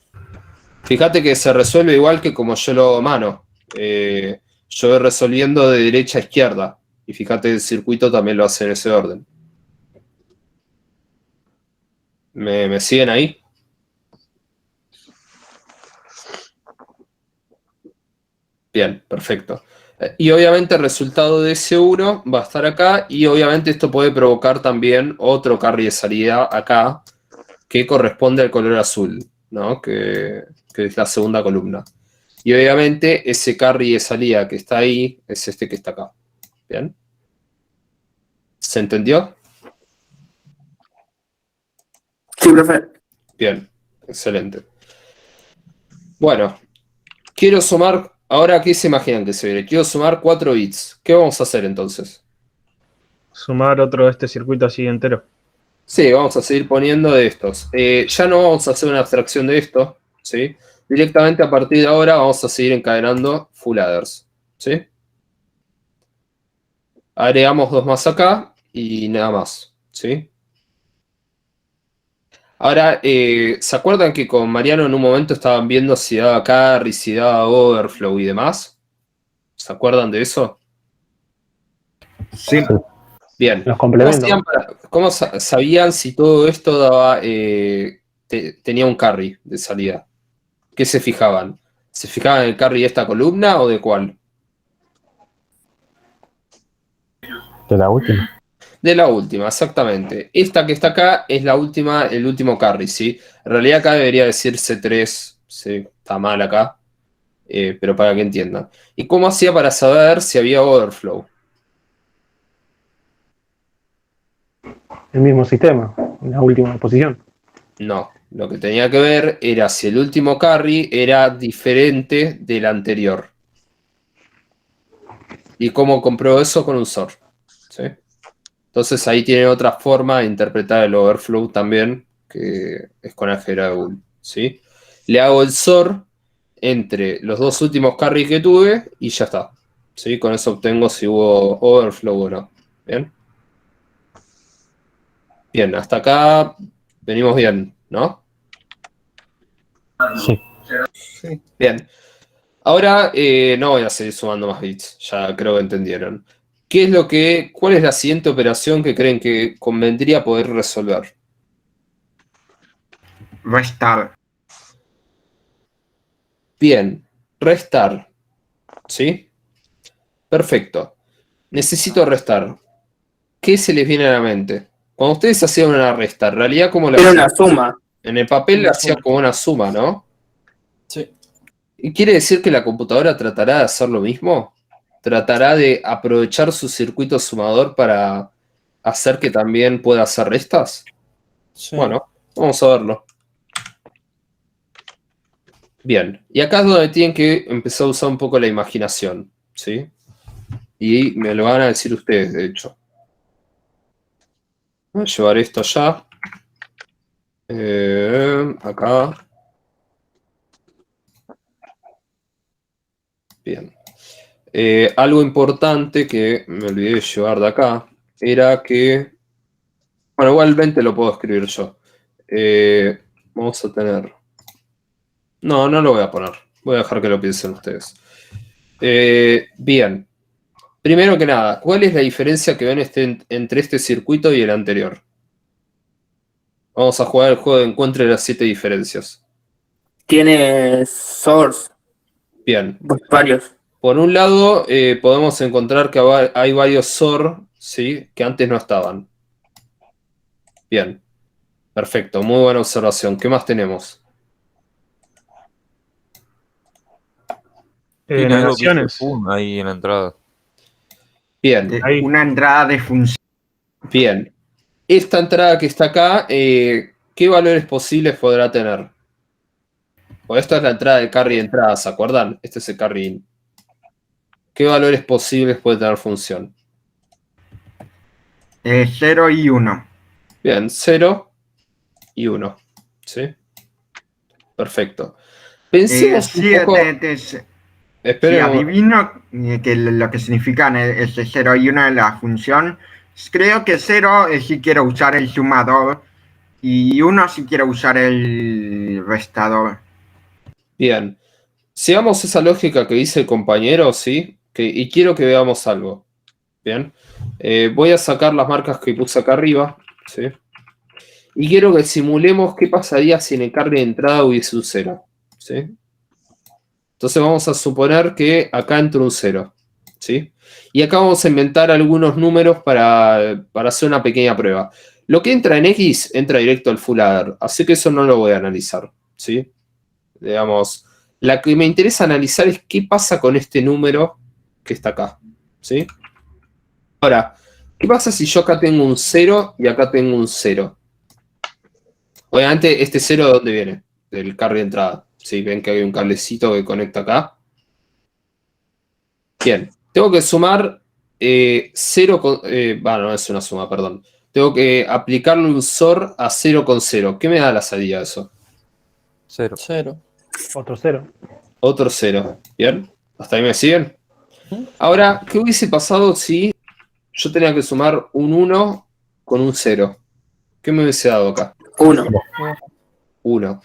Fíjate que se resuelve igual que como yo lo hago a mano. Yo voy resolviendo de derecha a izquierda. Y fíjate, el circuito también lo hace en ese orden. ¿Me siguen ahí? Bien, perfecto. Y obviamente el resultado de ese 1 va a estar acá. Y obviamente esto puede provocar también otro carry de salida acá, que corresponde al color azul, ¿no? Que es la segunda columna. Y obviamente ese carry de salida que está ahí es este que está acá. ¿Bien? ¿Se entendió? Sí, profe. Bien, excelente. Bueno, quiero sumar, ahora ¿qué se imaginan que se viene? Quiero sumar 4 bits. ¿Qué vamos a hacer entonces? Sumar otro de este circuito así entero. Sí, vamos a seguir poniendo de estos. Ya no vamos a hacer una abstracción de esto, ¿sí? Directamente a partir de ahora vamos a seguir encadenando full adders, ¿sí? Agregamos 2 más acá y nada más, ¿sí? Ahora, ¿se acuerdan que con Mariano en un momento estaban viendo si daba carry, si daba overflow y demás? ¿Se acuerdan de eso? Sí. Bien. Los complementos. ¿Cómo sabían si todo esto daba tenía un carry de salida. ¿Qué se fijaban? ¿Se fijaban en el carry de esta columna o de cuál? De la última. De la última, exactamente. Esta que está acá es la última, el último carry, ¿sí? En realidad acá debería decir C3, ¿sí? Está mal acá, pero para que entiendan. ¿Y cómo hacía para saber si había overflow? El mismo sistema, en la última posición. No, lo que tenía que ver era si el último carry era diferente del anterior. ¿Y cómo comprobó eso? Con un SOR, ¿sí? Entonces ahí tiene otra forma de interpretar el overflow también, que es con álgebra de Boole, ¿sí? Le hago el SOR entre los dos últimos carries que tuve y ya está, ¿sí? Con eso obtengo si hubo overflow o no. ¿Bien? Bien, hasta acá venimos bien, ¿no? Sí. Sí. Bien. Ahora no voy a seguir sumando más bits, ya creo que entendieron. ¿Cuál es la siguiente operación que creen que convendría poder resolver? Restar. Bien, restar, ¿sí? Perfecto. Necesito restar. ¿Qué se les viene a la mente? Cuando ustedes hacían una resta, en realidad, ¿cómo la Era hacían? una suma. En el papel la Una hacía suma. como una suma, ¿no? Sí. ¿Y quiere decir que la computadora tratará de hacer lo mismo? ¿Tratará de aprovechar su circuito sumador para hacer que también pueda hacer restas? Sí. Bueno, vamos a verlo. Bien, y acá es donde tienen que empezar a usar un poco la imaginación, ¿sí? Y me lo van a decir ustedes, de hecho. Voy a llevar esto allá. Acá. Bien. Algo importante que me olvidé de llevar de acá era que... Bueno, igualmente lo puedo escribir yo. Vamos a tener... No, no lo voy a poner. Voy a dejar que lo piensen ustedes. Bien. Primero que nada, ¿cuál es la diferencia que ven entre este circuito y el anterior? Vamos a jugar el juego de encuentre las 7 diferencias. Tiene source, Bien. varios. Por un lado, podemos encontrar que hay varios SOR, ¿sí? Que antes no estaban. Bien. Perfecto, muy buena observación. ¿Qué más tenemos? Tiene algo que dice Negaciones. fun ahí en la entrada. Bien, Ahí. Una entrada de función. bien. Esta entrada que está acá, ¿qué valores posibles podrá tener? Pues esta es la entrada de carry de entrada, ¿se acuerdan? Este es el carry in. ¿Qué valores posibles puede tener función? 0 y 1. Bien, 0 y 1. ¿Sí? Perfecto. Pensemos un poco... Si Esperen un- adivino que lo que significan ese 0 y 1 de la función, creo que 0 es si quiero usar el sumador y 1 si quiero usar el restador. Bien. Sigamos esa lógica que dice el compañero, ¿sí? Y quiero que veamos algo. Bien. Voy a sacar las marcas que puse acá arriba, ¿sí? Y quiero que simulemos qué pasaría si en el carry de entrada hubiese un 0, ¿sí? Entonces vamos a suponer que acá entra un 0, ¿sí? Y acá vamos a inventar algunos números para hacer una pequeña prueba. Lo que entra en X entra directo al full adder, así que eso no lo voy a analizar, ¿sí? Digamos, la que me interesa analizar es qué pasa con este número que está acá, ¿sí? Ahora, ¿qué pasa si yo acá tengo un 0 y acá tengo un 0? Obviamente, ¿este 0 de dónde viene? Del carry de entrada. ¿Sí? Ven que hay un cablecito que conecta acá. Bien, tengo que sumar 0 con... bueno, no es una suma, perdón. Tengo que aplicarle un SOR a 0 con 0. ¿Qué me da la salida de eso? 0. 0. Otro 0. Otro 0. ¿Bien? ¿Hasta ahí me siguen? Ahora, ¿qué hubiese pasado si yo tenía que sumar un 1 con un 0? ¿Qué me hubiese dado acá? 1. 1.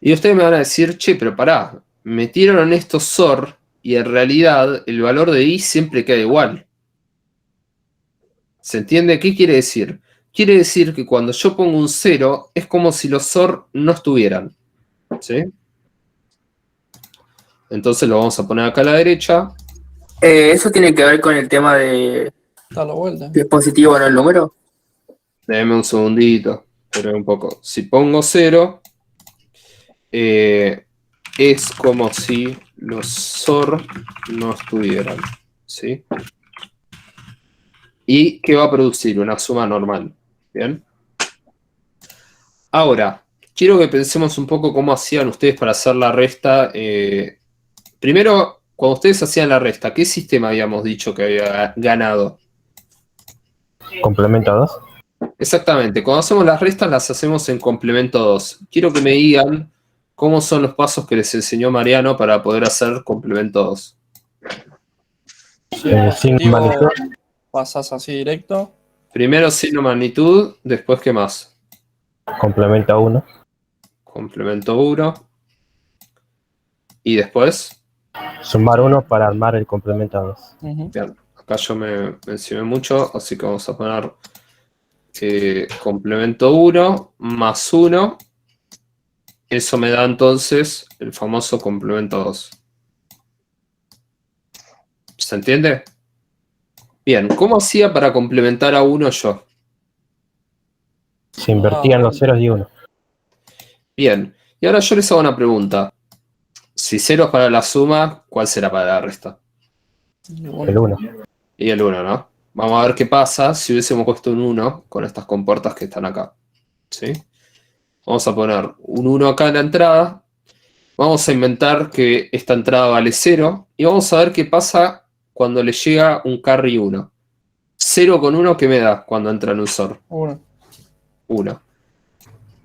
Y ustedes me van a decir, che, pero pará, metieron estos SOR y en realidad el valor de I siempre queda igual. ¿Se entiende? ¿Qué quiere decir? quiere decir que cuando yo pongo un 0, es como si los SOR no estuvieran. ¿Sí? Entonces lo vamos a poner acá a la derecha. Eso tiene que ver con el tema de Da la vuelta. si es positivo o no el número. Déjeme un segundito, pero un poco. Si pongo 0, es como si los SOR no estuvieran. ¿Sí? ¿Y qué va a producir? Una suma normal. ¿Bien? Ahora, quiero que pensemos un poco cómo hacían ustedes para hacer la resta. Primero, cuando ustedes hacían la resta, ¿qué sistema habíamos dicho que había ganado? Complemento 2. Exactamente, cuando hacemos las restas las hacemos en complemento 2. Quiero que me digan cómo son los pasos que les enseñó Mariano para poder hacer complemento 2. Si es Sin positivo, magnitud. pasás así directo. Primero signo magnitud, después ¿qué más? Complemento 1. Complemento 1. Y después, Sumar 1 para armar el complemento 2. Ujú. bien, acá yo me mencioné mucho, así que vamos a poner complemento 1 más 1. Eso me da entonces el famoso complemento 2. ¿Se entiende? Bien, ¿cómo hacía para complementar a 1 yo? Se invertían los ceros y 1. Bien, y ahora yo les hago una pregunta. Si 0 es para la suma, ¿cuál será para la resta? El 1. Y el 1, ¿no? Vamos a ver qué pasa si hubiésemos puesto un 1 con estas compuertas que están acá. ¿Sí? Vamos a poner un 1 acá en la entrada. Vamos a inventar que esta entrada vale 0. Y vamos a ver qué pasa cuando le llega un carry 1. 0 con 1, ¿qué me da cuando entra en un SOR? 1.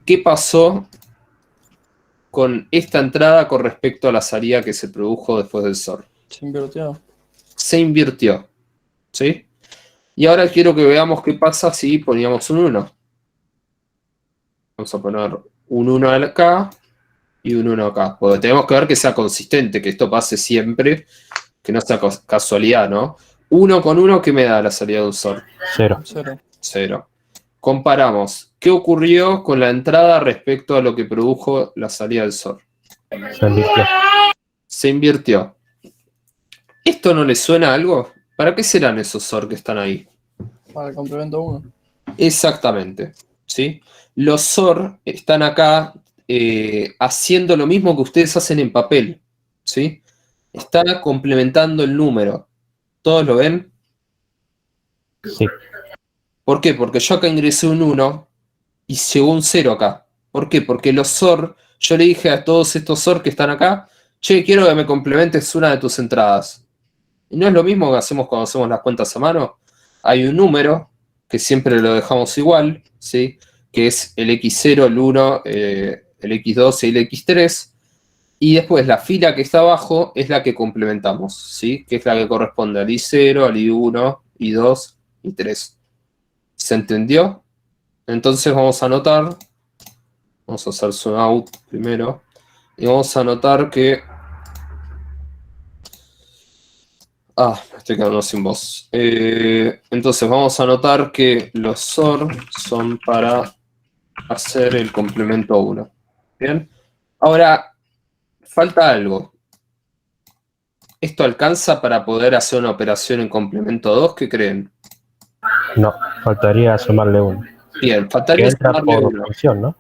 ¿Qué pasó con esta entrada con respecto a la salida que se produjo después del SOR? Se invirtió. Se invirtió. ¿Sí? Y ahora quiero que veamos qué pasa si poníamos un 1. Vamos a poner un 1 acá y un 1 acá. Porque tenemos que ver que sea consistente, que esto pase siempre, que no sea casualidad, ¿no? 1 con 1, ¿qué me da la salida de un SOR? 0. 0. Comparamos. ¿Qué ocurrió con la entrada respecto a lo que produjo la salida del SOR? Se invirtió. Se invirtió. ¿Esto no les suena a algo? ¿Para qué serán esos SOR que están ahí? Para el complemento 1. Exactamente. ¿Sí? Los SOR están acá haciendo lo mismo que ustedes hacen en papel. ¿Sí? Están complementando el número. ¿Todos lo ven? Sí. ¿Por qué? Porque yo acá ingresé un 1 y llegó un 0 acá. ¿Por qué? Porque los SOR, yo le dije a todos estos SOR que están acá, che, quiero que me complementes una de tus entradas. ¿Y no es lo mismo que hacemos cuando hacemos las cuentas a mano? Hay un número, que siempre lo dejamos igual, ¿sí? Que es el X0, el 1, el X2 y el X3. Y después la fila que está abajo es la que complementamos, ¿sí? Que es la que corresponde al I0, al I1, I2 y 3. ¿Se entendió? Entonces vamos a anotar, vamos a hacer zoom out primero, y vamos a anotar que... me estoy quedando sin voz. Entonces vamos a anotar que los SOR son para hacer el complemento 1. ¿Bien? Ahora, falta algo. ¿Esto alcanza para poder hacer una operación en complemento 2? ¿Qué creen? No, faltaría sumarle 1. Bien, faltaría Que entra sumarle por 1. función, ¿no?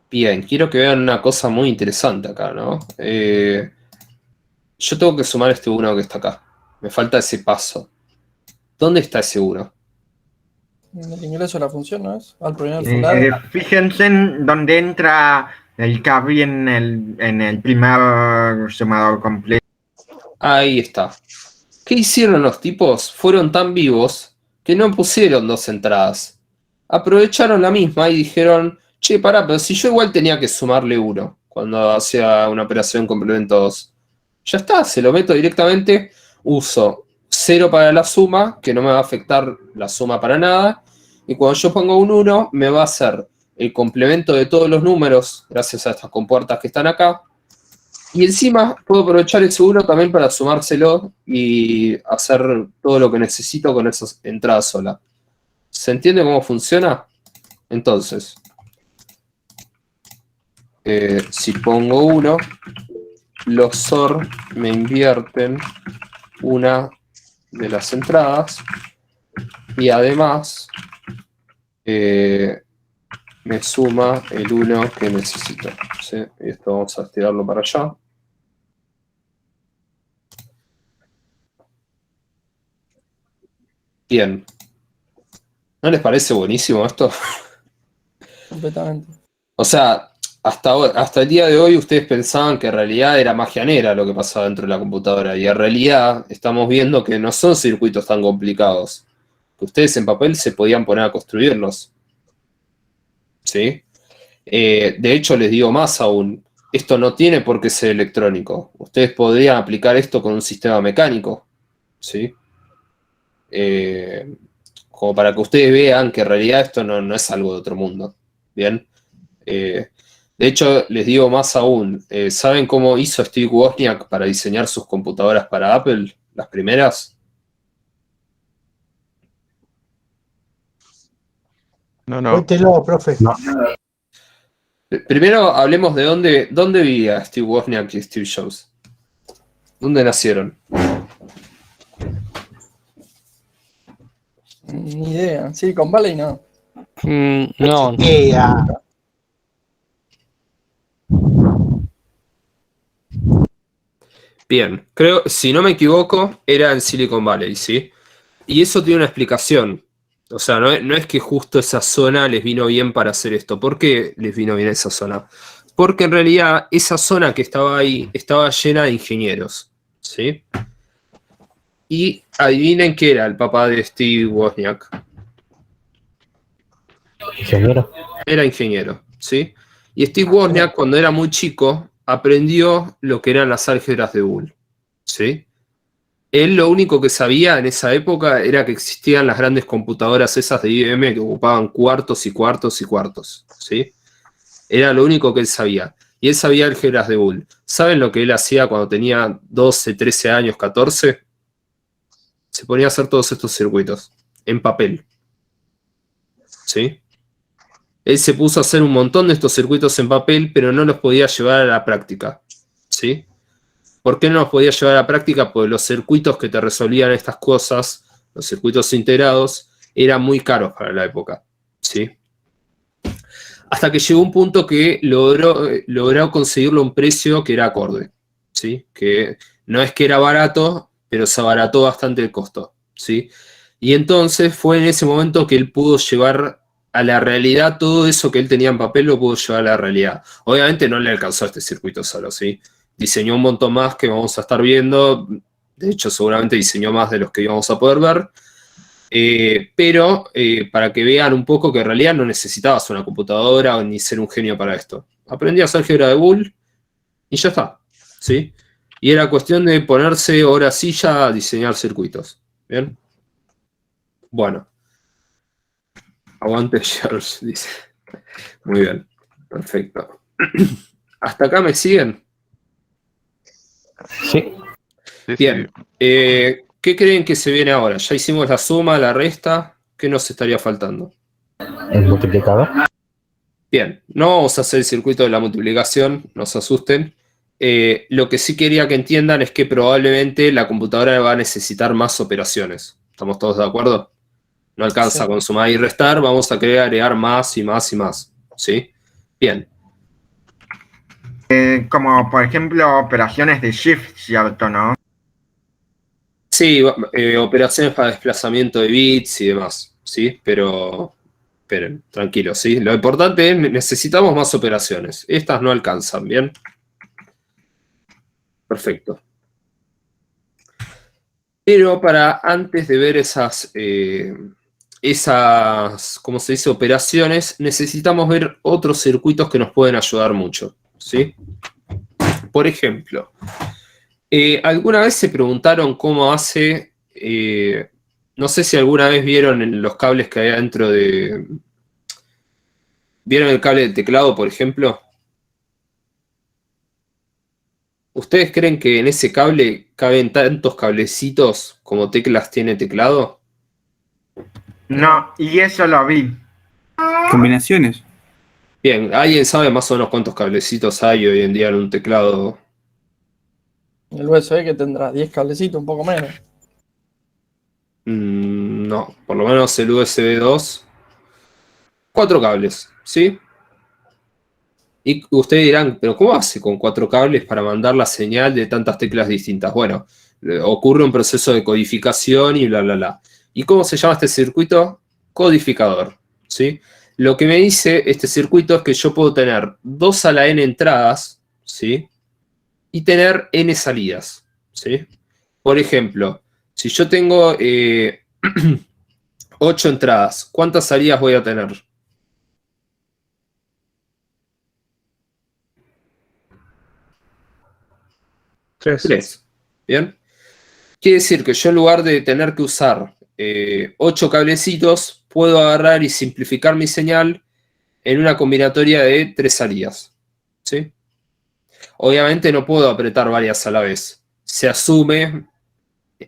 Bien, quiero que vean una cosa muy interesante acá, ¿no? Yo tengo que sumar este 1 que está acá. Me falta ese paso. ¿Dónde está ese 1? En el ingreso de la función, ¿no es? Al primer fundado. Fíjense en dónde entra el carry en el primer sumador completo. Ahí está. ¿Qué hicieron los tipos? Fueron tan vivos que no pusieron dos entradas. Aprovecharon la misma y dijeron, che, pará, pero si yo igual tenía que sumarle 1 cuando hacía una operación complemento 2. Ya está, se lo meto directamente, uso 0 para la suma, que no me va a afectar la suma para nada, y cuando yo pongo un 1, me va a hacer el complemento de todos los números, gracias a estas compuertas que están acá, y encima puedo aprovechar ese 1 también para sumárselo y hacer todo lo que necesito con esa entrada sola. ¿Se entiende cómo funciona? Entonces, si pongo 1, los OR me invierten una de las entradas y además me suma el 1 que necesito. ¿Sí? Esto vamos a tirarlo para allá. Bien. ¿No les parece buenísimo esto? Completamente. O sea, hasta el día de hoy ustedes pensaban que en realidad era magia negra lo que pasaba dentro de la computadora y en realidad estamos viendo que no son circuitos tan complicados. Que ustedes en papel se podían poner a construirlos. ¿Sí? De hecho, les digo más aún. Esto no tiene por qué ser electrónico. Ustedes podrían aplicar esto con un sistema mecánico. ¿Sí? Como para que ustedes vean que en realidad esto no es algo de otro mundo. ¿Bien? De hecho, les digo más aún. ¿Saben cómo hizo Steve Wozniak para diseñar sus computadoras para Apple? Las primeras. No. Cuéntelo, profe. No. Primero hablemos de dónde vivía Steve Wozniak y Steve Jobs. ¿Dónde nacieron? Ni idea. Silicon Valley no. No, Bien, creo, si no me equivoco, era en Silicon Valley, ¿sí? Y eso tiene una explicación. O sea, no es que justo esa zona les vino bien para hacer esto. ¿Por qué les vino bien esa zona? Porque en realidad esa zona que estaba ahí estaba llena de ingenieros, ¿sí? Y adivinen qué era el papá de Steve Wozniak. Ingeniero. Era ingeniero, ¿sí? Y Steve Wozniak, cuando era muy chico, aprendió lo que eran las álgebras de Boole, ¿sí? Él lo único que sabía en esa época era que existían las grandes computadoras esas de IBM que ocupaban cuartos y cuartos y cuartos, ¿sí? Era lo único que él sabía. Y él sabía álgebras de Boole. ¿Saben lo que él hacía cuando tenía 12, 13 años, 14? Se ponía a hacer todos estos circuitos en papel, ¿sí? Él se puso a hacer un montón de estos circuitos en papel, pero no los podía llevar a la práctica, ¿sí? ¿Por qué no los podía llevar a la práctica? Porque los circuitos que te resolvían estas cosas, los circuitos integrados, eran muy caros para la época, ¿sí? Hasta que llegó un punto que logró conseguirlo a un precio que era acorde, ¿sí? Que no es que era barato, pero se abarató bastante el costo, ¿sí? Y entonces fue en ese momento que él pudo llevar a la realidad todo eso que él tenía en papel, lo pudo llevar a la realidad. Obviamente no le alcanzó este circuito solo, ¿sí? Diseñó un montón más que vamos a estar viendo. De hecho, seguramente diseñó más de los que íbamos a poder ver. Pero para que vean un poco que en realidad no necesitabas una computadora ni ser un genio para esto. Aprendí a hacer álgebra de Boole y ya está, ¿sí? Y era cuestión de ponerse hora silla a diseñar circuitos. ¿Bien? Bueno. Aguante George, dice. Muy bien, perfecto. ¿Hasta acá me siguen? Sí. Bien. ¿Qué creen que se viene ahora? Ya hicimos la suma, la resta. ¿Qué nos estaría faltando? El multiplicador. Bien, no vamos a hacer el circuito de la multiplicación, no se asusten. Lo que sí quería que entiendan es que probablemente la computadora va a necesitar más operaciones. ¿Estamos todos de acuerdo? No alcanza con sumar y restar, vamos a querer agregar más y más y más. ¿Sí? Bien. Como por ejemplo operaciones de shift, ¿cierto? ¿No? Sí, operaciones para desplazamiento de bits y demás. ¿Sí? Pero esperen, tranquilos, ¿sí? Lo importante es necesitamos más operaciones. Estas no alcanzan, ¿bien? Perfecto. Pero para antes de ver esas, ¿cómo se dice? Operaciones, necesitamos ver otros circuitos que nos pueden ayudar mucho, ¿sí? Por ejemplo, ¿alguna vez se preguntaron cómo hace, no sé si alguna vez vieron en los cables que hay dentro de... ¿Vieron el cable del teclado, por ejemplo? ¿Ustedes creen que en ese cable caben tantos cablecitos como teclas tiene teclado? No, y eso lo vi. Combinaciones. Bien, ¿alguien sabe más o menos cuántos cablecitos hay hoy en día en un teclado? El USB que tendrá 10 cablecitos, un poco menos. No, por lo menos el USB 2. 4 cables, ¿sí? Y ustedes dirán, ¿pero cómo hace con 4 cables para mandar la señal de tantas teclas distintas? Bueno, ocurre un proceso de codificación y bla, bla, bla. ¿Y cómo se llama este circuito? Codificador, ¿sí? Lo que me dice este circuito es que yo puedo tener 2 a la n entradas, ¿sí? Y tener n salidas, ¿sí? Por ejemplo, si yo tengo 8 entradas, ¿cuántas salidas voy a tener? 3. ¿Bien? Quiere decir que yo en lugar de tener que usar 8 cablecitos, puedo agarrar y simplificar mi señal en una combinatoria de 3 salidas, ¿sí? Obviamente no puedo apretar varias a la vez. Se asume,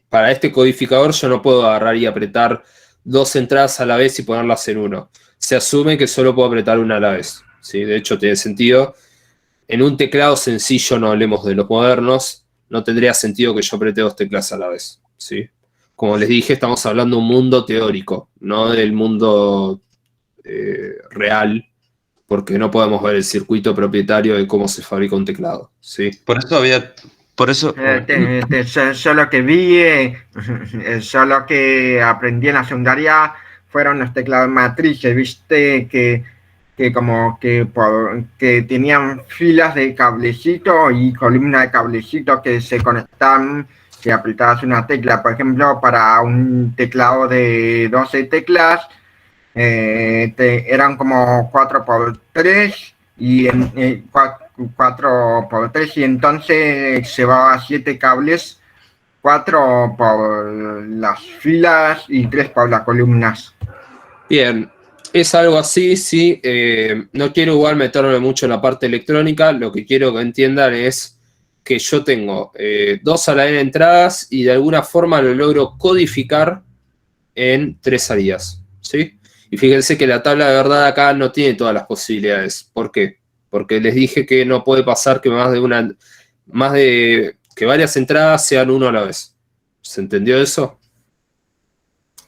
para este codificador yo no puedo agarrar y apretar 2 entradas a la vez y ponerlas en uno. Se asume que solo puedo apretar una a la vez, ¿sí? De hecho tiene sentido. En un teclado sencillo, no hablemos de los modernos, no tendría sentido que yo apriete 2 teclas a la vez, ¿sí? Como les dije, estamos hablando de un mundo teórico, no del mundo real, porque no podemos ver el circuito propietario de cómo se fabrica un teclado, ¿sí? Por eso. Yo lo que vi, yo lo que aprendí en la secundaria fueron los teclados matrices, viste que como que tenían filas de cablecito y columnas de cablecito que se conectaban, que apretabas una tecla, por ejemplo, para un teclado de 12 teclas, eran como 4x3 y 4x3 y entonces llevaba 7 cables, 4 por las filas y 3 por las columnas. Bien, es algo así, sí. No quiero igual meterme mucho en la parte electrónica, lo que quiero que entiendan es que yo tengo 2 a la n entradas y de alguna forma lo logro codificar en 3 salidas, ¿sí? Y fíjense que la tabla de verdad acá no tiene todas las posibilidades. ¿Por qué? Porque les dije que no puede pasar que que varias entradas sean uno a la vez. ¿Se entendió eso?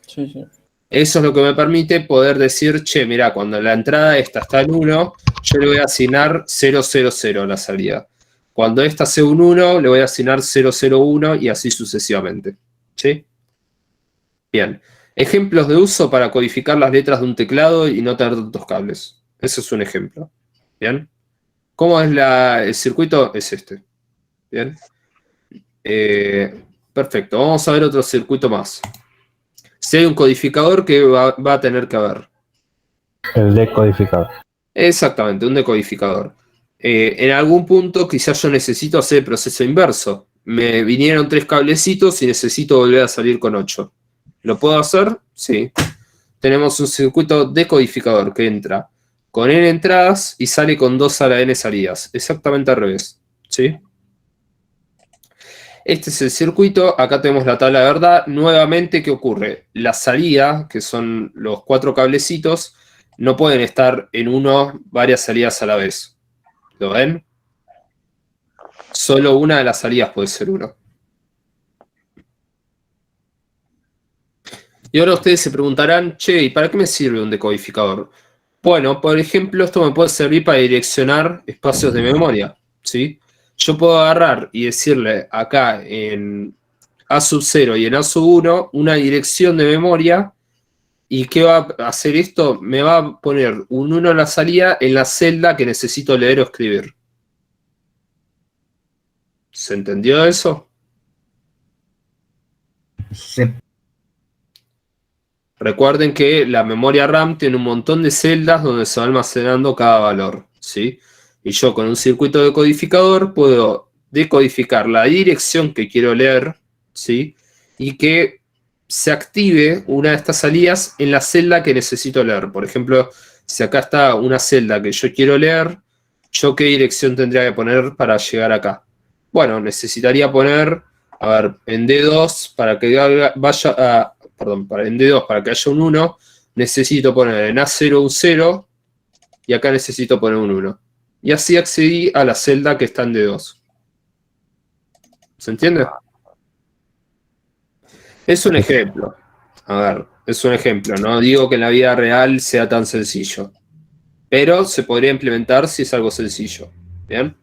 Sí, sí. Eso es lo que me permite poder decir, che, mirá, cuando la entrada esta está en 1, yo le voy a asignar 000 a la salida. Cuando esta sea un 1, le voy a asignar 001 y así sucesivamente. ¿Sí? Bien. Ejemplos de uso para codificar las letras de un teclado y no tener tantos cables. Ese es un ejemplo. ¿Bien? ¿Cómo es el circuito? Es este. ¿Bien? Perfecto. Vamos a ver otro circuito más. Si hay un codificador, ¿qué va a tener que haber? El decodificador. Exactamente, un decodificador. En algún punto quizás yo necesito hacer el proceso inverso. Me vinieron 3 cablecitos y necesito volver a salir con 8. ¿Lo puedo hacer? Sí. Tenemos un circuito decodificador que entra con n entradas y sale con 2 a la n salidas. Exactamente al revés. ¿Sí? Este es el circuito. Acá tenemos la tabla de verdad. Nuevamente, ¿qué ocurre? La salida, que son los 4 cablecitos, no pueden estar en varias salidas a la vez. ¿Lo ven? Solo una de las salidas puede ser 1. Y ahora ustedes se preguntarán, che, ¿y para qué me sirve un decodificador? Bueno, por ejemplo, esto me puede servir para direccionar espacios de memoria, ¿sí? Yo puedo agarrar y decirle acá en A0 y en A1 una dirección de memoria. ¿Y qué va a hacer esto? Me va a poner un 1 en la salida en la celda que necesito leer o escribir. ¿Se entendió eso? Sí. Recuerden que la memoria RAM tiene un montón de celdas donde se va almacenando cada valor, ¿sí? Y yo con un circuito decodificador puedo decodificar la dirección que quiero leer, ¿sí? Y que se active una de estas salidas en la celda que necesito leer. Por ejemplo, si acá está una celda que yo quiero leer, ¿yo qué dirección tendría que poner para llegar acá? Bueno, necesitaría poner, a ver, en D2 para que vaya a en D2 para que haya un 1, necesito poner en A0 un 0 y acá necesito poner un 1. Y así accedí a la celda que está en D2. ¿Se entiende? Es un ejemplo. A ver, es un ejemplo. No digo que en la vida real sea tan sencillo. Pero se podría implementar si es algo sencillo. ¿Bien?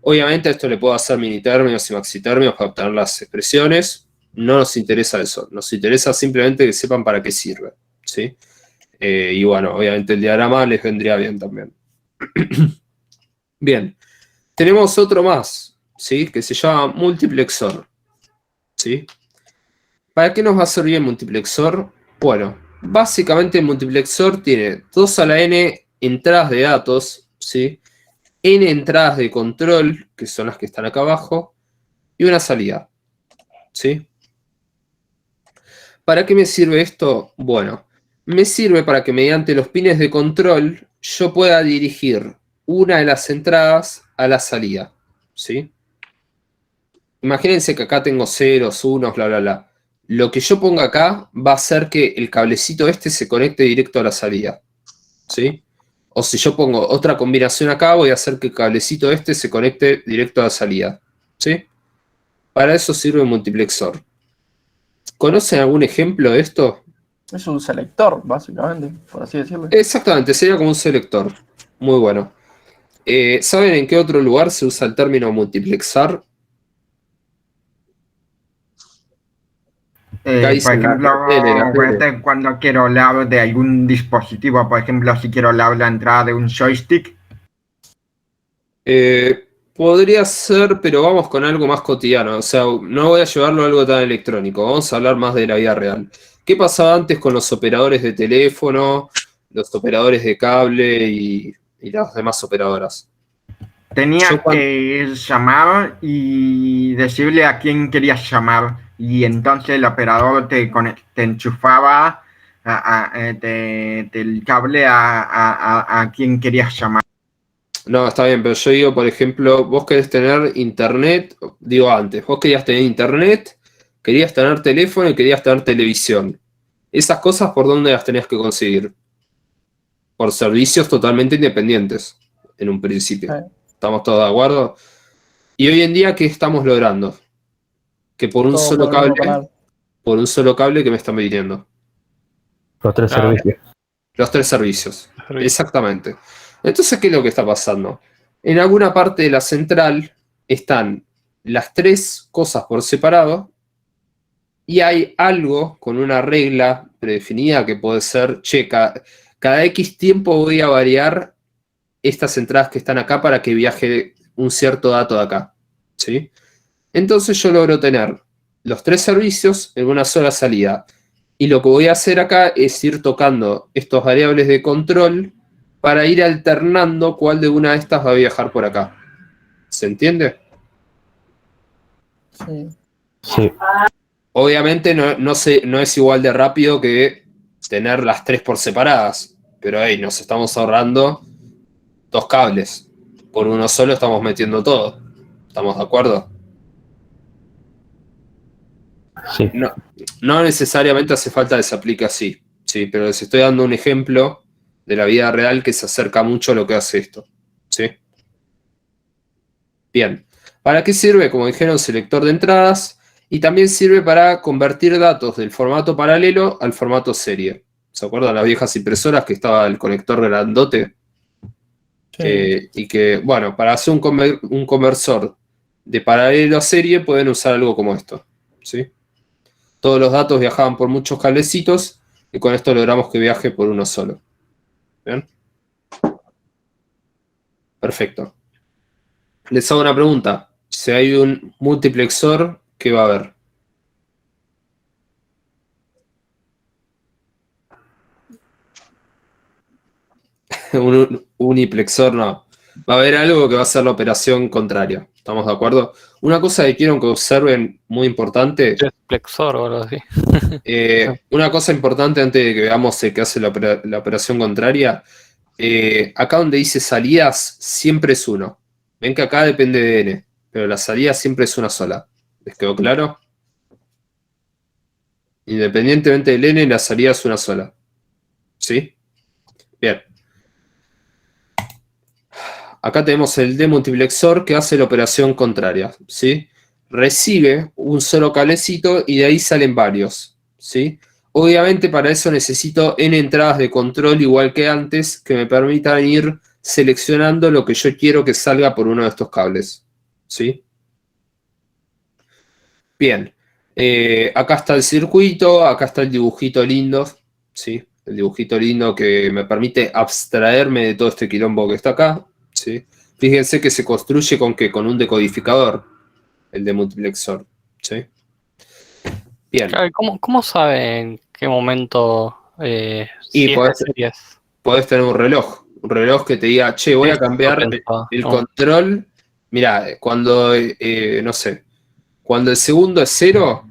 Obviamente a esto le puedo hacer minitérminos y maxitérminos para obtener las expresiones. No nos interesa eso. Nos interesa simplemente que sepan para qué sirve. ¿Sí? Y bueno, obviamente el diagrama les vendría bien también. Bien. Tenemos otro más, ¿sí? Que se llama multiplexor. ¿Sí? ¿Para qué nos va a servir el multiplexor? Bueno, básicamente el multiplexor tiene 2 a la n entradas de datos, ¿sí? N entradas de control, que son las que están acá abajo, y una salida, ¿sí? ¿Para qué me sirve esto? Bueno, me sirve para que mediante los pines de control yo pueda dirigir una de las entradas a la salida, ¿sí? Imagínense que acá tengo ceros, unos, bla, bla, bla. Lo que yo ponga acá va a hacer que el cablecito este se conecte directo a la salida, ¿sí? O si yo pongo otra combinación acá, voy a hacer que el cablecito este se conecte directo a la salida, ¿sí? Para eso sirve el multiplexor. ¿Conocen algún ejemplo de esto? Es un selector, básicamente, por así decirlo. Exactamente, sería como un selector. Muy bueno. ¿Saben en qué otro lugar se usa el término multiplexar? Por ejemplo, cuando quiero hablar de algún dispositivo, por ejemplo, si quiero hablar la entrada de un joystick. Podría ser, pero vamos con algo más cotidiano. O sea, no voy a llevarlo a algo tan electrónico. Vamos a hablar más de la vida real. ¿Qué pasaba antes con los operadores de teléfono, los operadores de cable y las demás operadoras? Tenía que llamar y decirle a quién querías llamar. Y entonces el operador te enchufaba el cable a quien querías llamar. No, está bien, pero yo digo, por ejemplo, vos querés tener internet, digo antes, vos querías tener internet, querías tener teléfono y querías tener televisión. Esas cosas, ¿por dónde las tenías que conseguir? Por servicios totalmente independientes, en un principio. ¿Estamos todos de acuerdo? Y hoy en día, ¿qué estamos logrando? Que por un solo cable, que me están pidiendo. Los 3 servicios. Los 3 servicios. Exactamente. Entonces, ¿qué es lo que está pasando? En alguna parte de la central están las 3 cosas por separado y hay algo con una regla predefinida que puede ser, cada X tiempo voy a variar estas entradas que están acá para que viaje un cierto dato de acá. ¿Sí? Entonces yo logro tener los 3 servicios en una sola salida. Y lo que voy a hacer acá es ir tocando estos variables de control para ir alternando cuál de una de estas va a viajar por acá. ¿Se entiende? Sí. Sí. Obviamente no es igual de rápido que tener las 3 por separadas. Pero ahí nos estamos ahorrando 2 cables. Por uno solo estamos metiendo todo. ¿Estamos de acuerdo? Sí. No necesariamente hace falta que se aplique así, ¿sí? Pero les estoy dando un ejemplo de la vida real que se acerca mucho a lo que hace esto, ¿sí? Bien. ¿Para qué sirve? Como dijeron, selector de entradas, y también sirve para convertir datos del formato paralelo al formato serie. ¿Se acuerdan las viejas impresoras que estaba el conector grandote? Sí. Y que, bueno, para hacer un conversor de paralelo a serie pueden usar algo como esto, ¿sí? Todos los datos viajaban por muchos cablecitos y con esto logramos que viaje por uno solo. ¿Bien? Perfecto. Les hago una pregunta. Si hay un multiplexor, ¿qué va a haber? Un uniplexor no. Va a haber algo que va a ser la operación contraria. ¿Estamos de acuerdo? Una cosa que quiero que observen muy importante. Plexor o algo así. Una cosa importante antes de que veamos el que hace la operación contraria. Acá donde dice salidas, siempre es 1. Ven que acá depende de n, pero la salida siempre es una sola. ¿Les quedó claro? Independientemente del n, la salida es una sola. ¿Sí? Bien. Acá tenemos el demultiplexor que hace la operación contraria. ¿Sí? Recibe un solo cablecito y de ahí salen varios. ¿Sí? Obviamente para eso necesito n entradas de control igual que antes que me permitan ir seleccionando lo que yo quiero que salga por uno de estos cables. ¿Sí? Bien. Acá está el circuito, acá está el dibujito lindo. ¿Sí? El dibujito lindo que me permite abstraerme de todo este quilombo que está acá. ¿Sí? Fíjense que se construye con ¿qué? Con un decodificador, el demultiplexor. ¿Sí? Bien. Claro, ¿cómo sabe en qué momento Y si es de series? podés tener un reloj que te diga, che, voy a cambiar el control. Mirá, cuando, no sé, cuando el segundo es 0,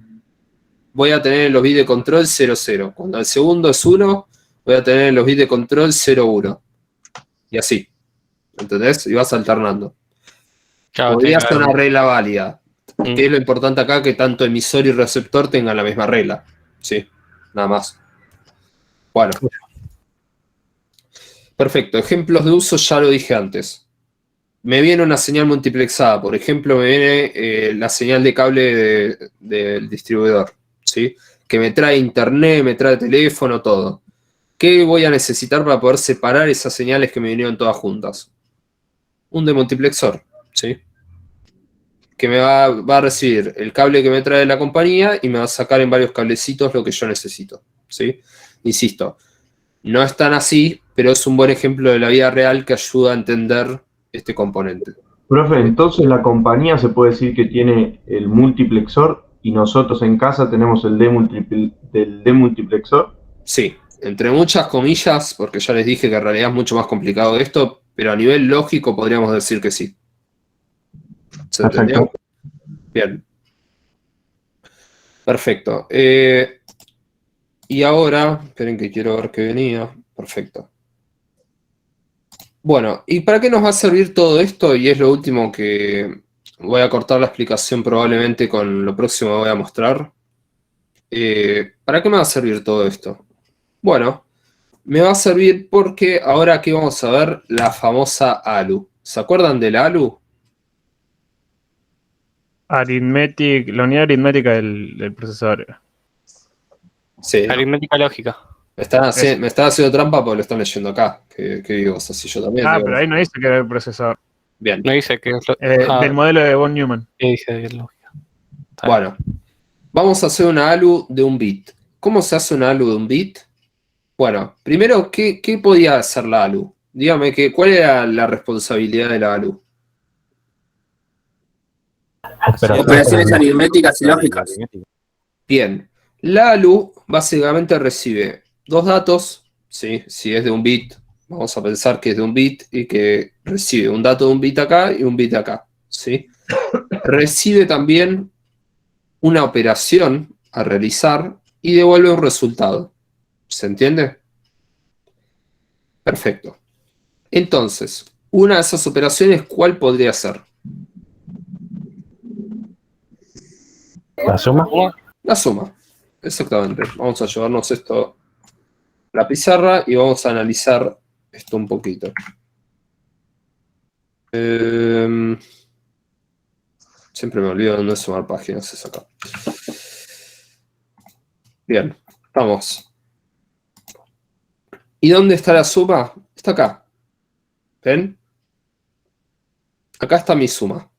voy a tener en los bits de control 0, 0. Cuando el segundo es 1, voy a tener en los bits de control 0, 1. Y así. ¿Entendés? Y vas alternando. Claro, Podría tiene ser que una haber regla válida. Que es lo importante acá, que tanto emisor y receptor tengan la misma regla. Sí, nada más. Bueno. Perfecto. Ejemplos de uso ya lo dije antes. Me viene una señal multiplexada. Por ejemplo, me viene la señal de cable del distribuidor. ¿Sí? Que me trae internet, me trae teléfono, todo. ¿Qué voy a necesitar para poder separar esas señales que me vinieron todas juntas? Un demultiplexor. ¿Sí? Que me va a recibir el cable que me trae la compañía y me va a sacar en varios cablecitos lo que yo necesito. ¿Sí? Insisto, no es tan así, pero es un buen ejemplo de la vida real que ayuda a entender este componente. Profe, entonces la compañía se puede decir que tiene el multiplexor y nosotros en casa tenemos el demultiplexor. Sí, entre muchas comillas, porque ya les dije que en realidad es mucho más complicado esto, pero a nivel lógico podríamos decir que sí. ¿Se entendió? Bien. Perfecto. Y ahora, esperen que quiero ver qué venía. Perfecto. Bueno, ¿y para qué nos va a servir todo esto? Y es lo último que voy a cortar la explicación probablemente con lo próximo que voy a mostrar. ¿Para qué me va a servir todo esto? Bueno, me va a servir porque ahora aquí vamos a ver la famosa ALU. ¿Se acuerdan de la ALU? La unidad aritmética del procesador. Sí. aritmética lógica. Me están haciendo trampa porque lo están leyendo acá. Que digo, así yo también. Ah, digo. pero ahí no dice que era el procesador. Bien. No dice que del modelo de von Neumann. Dice que es lógica. Bueno, vamos a hacer una ALU de un bit. ¿Cómo se hace una ALU de un bit? Bueno, primero, ¿qué podía hacer la ALU? Dígame, ¿cuál era la responsabilidad de la ALU? Operaciones aritméticas y lógicas. Bien, la ALU básicamente recibe dos datos, ¿sí? Si es de un bit, vamos a pensar que es de un bit y que recibe un dato de un bit acá y un bit acá, ¿sí? Recibe también una operación a realizar y devuelve un resultado. ¿Se entiende? Perfecto. Entonces, una de esas operaciones, ¿cuál podría ser? ¿La suma? La suma, exactamente. Vamos a llevarnos esto a la pizarra y vamos a analizar esto un poquito. Siempre me olvido de dónde sumar páginas, es acá. Bien, vamos. ¿Y dónde está la suma? Está acá. ¿Ven? Acá está mi suma.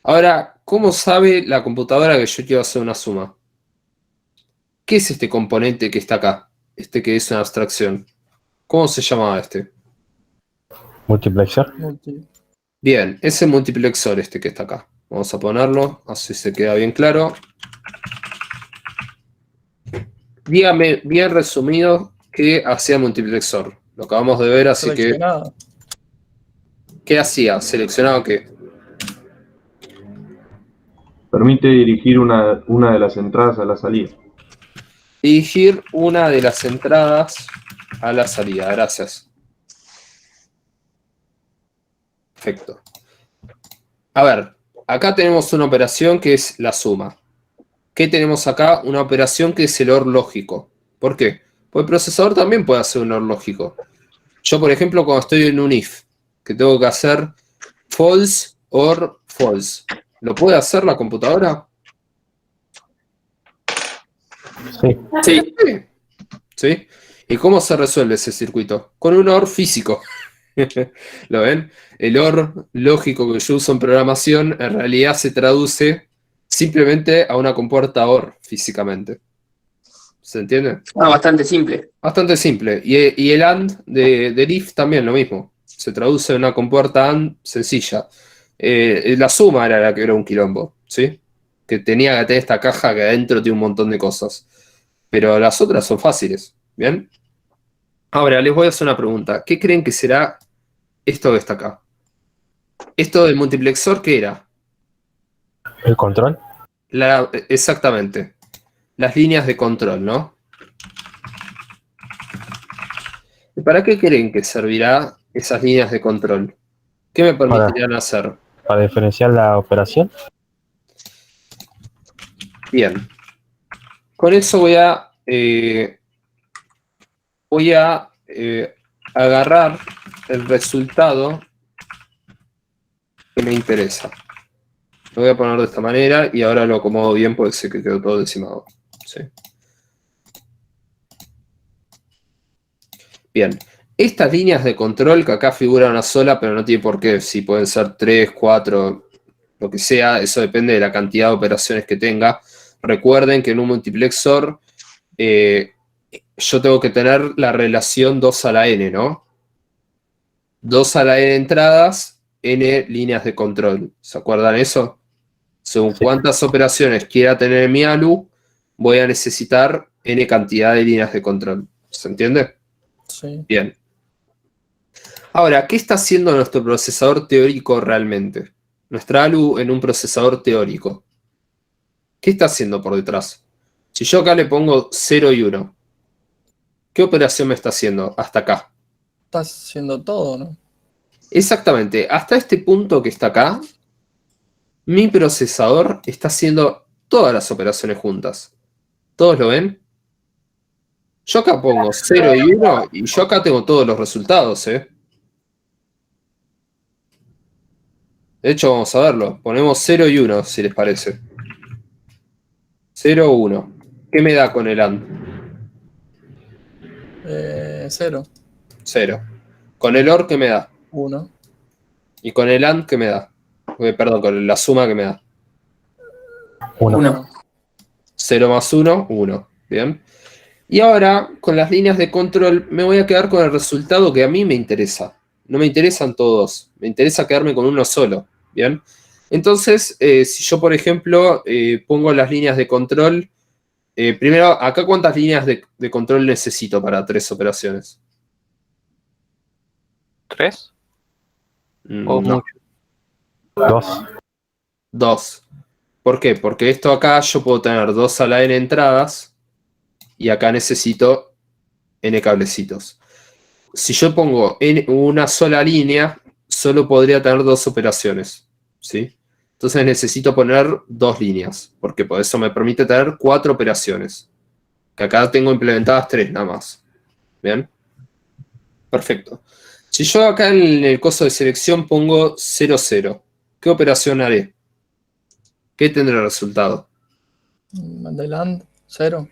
Ahora, ¿cómo sabe la computadora que yo quiero hacer una suma? ¿Qué es este componente que está acá? Este que es una abstracción. ¿Cómo se llamaba este? Multiplexor. Bien, es el multiplexor este que está acá. Vamos a ponerlo, así se queda bien claro. Dígame bien resumido qué hacía el multiplexor. Lo acabamos de ver, así que... ¿Qué hacía? ¿Seleccionaba qué? Permite dirigir una de las entradas a la salida. Dirigir una de las entradas a la salida. Gracias. Perfecto. A ver, acá tenemos una operación que es la suma. ¿qué tenemos acá? Una operación que es el OR lógico. ¿Por qué? Pues el procesador también puede hacer un OR lógico. Yo, por ejemplo, cuando estoy en un if, que tengo que hacer false or false, ¿lo puede hacer la computadora? Sí. Sí. ¿Sí? ¿Y cómo se resuelve ese circuito? Con un OR físico. ¿Lo ven? El OR lógico que yo uso en programación en realidad se traduce simplemente a una compuerta OR físicamente. ¿Se entiende? Bastante simple. Bastante simple. Y el AND del if también lo mismo. Se traduce en una compuerta AND sencilla. La suma era la que era un quilombo, ¿sí? Que tenía que tener esta caja que adentro tiene un montón de cosas. Pero las otras son fáciles, ¿bien? Ahora, les voy a hacer una pregunta. ¿Qué creen que será esto que está acá? ¿Esto del multiplexor qué era? ¿El control? Exactamente. Las líneas de control, ¿no? ¿Y para qué creen que servirá esas líneas de control? ¿Qué me permitirían hacer? ¿Para diferenciar la operación? Bien. Con eso voy a agarrar el resultado que me interesa. Lo voy a poner de esta manera y ahora lo acomodo bien porque sé que quedó todo decimado. ¿Sí? Bien. Estas líneas de control, que acá figura una sola, pero no tiene por qué, si pueden ser 3, 4, lo que sea, eso depende de la cantidad de operaciones que tenga. Recuerden que en un multiplexor yo tengo que tener la relación 2 a la n, ¿no? 2 a la n entradas, n líneas de control. ¿Se acuerdan eso? Según cuántas operaciones quiera tener mi ALU, voy a necesitar n cantidad de líneas de control. ¿Se entiende? Sí. Bien. Ahora, ¿qué está haciendo nuestro procesador teórico realmente? Nuestra ALU en un procesador teórico. ¿Qué está haciendo por detrás? Si yo acá le pongo 0 y 1, ¿qué operación me está haciendo hasta acá? Estás haciendo todo, ¿no? Exactamente. Hasta este punto que está acá, mi procesador está haciendo todas las operaciones juntas. ¿Todos lo ven? Yo acá pongo 0 y 1 y yo acá tengo todos los resultados, ¿eh? De hecho, vamos a verlo. Ponemos 0 y 1, si les parece. 0, 1. ¿Qué me da con el AND? 0. 0. Con el OR, ¿qué me da? 1. Y con el AND, ¿qué me da? Perdón, con la suma, ¿qué me da? 1. 0 más 1, 1. Bien. Y ahora, con las líneas de control, me voy a quedar con el resultado que a mí me interesa. No me interesan todos. Me interesa quedarme con uno solo. Bien. Entonces, si yo, por ejemplo, pongo las líneas de control. Primero, acá, ¿cuántas líneas de control necesito para 3 operaciones? ¿3? No. ¿O mucho? 2. 2. ¿Por qué? Porque esto acá yo puedo tener 2 a la n entradas y acá necesito n cablecitos. Si yo pongo una sola línea, solo podría tener 2 operaciones, ¿sí? Entonces necesito poner 2 líneas, porque por eso me permite tener 4 operaciones. Que acá tengo implementadas 3 nada más. ¿Bien? Perfecto. Si yo acá en el coso de selección pongo 0, 0, ¿qué operación haré? ¿Qué tendrá el resultado? Mandeland, 0.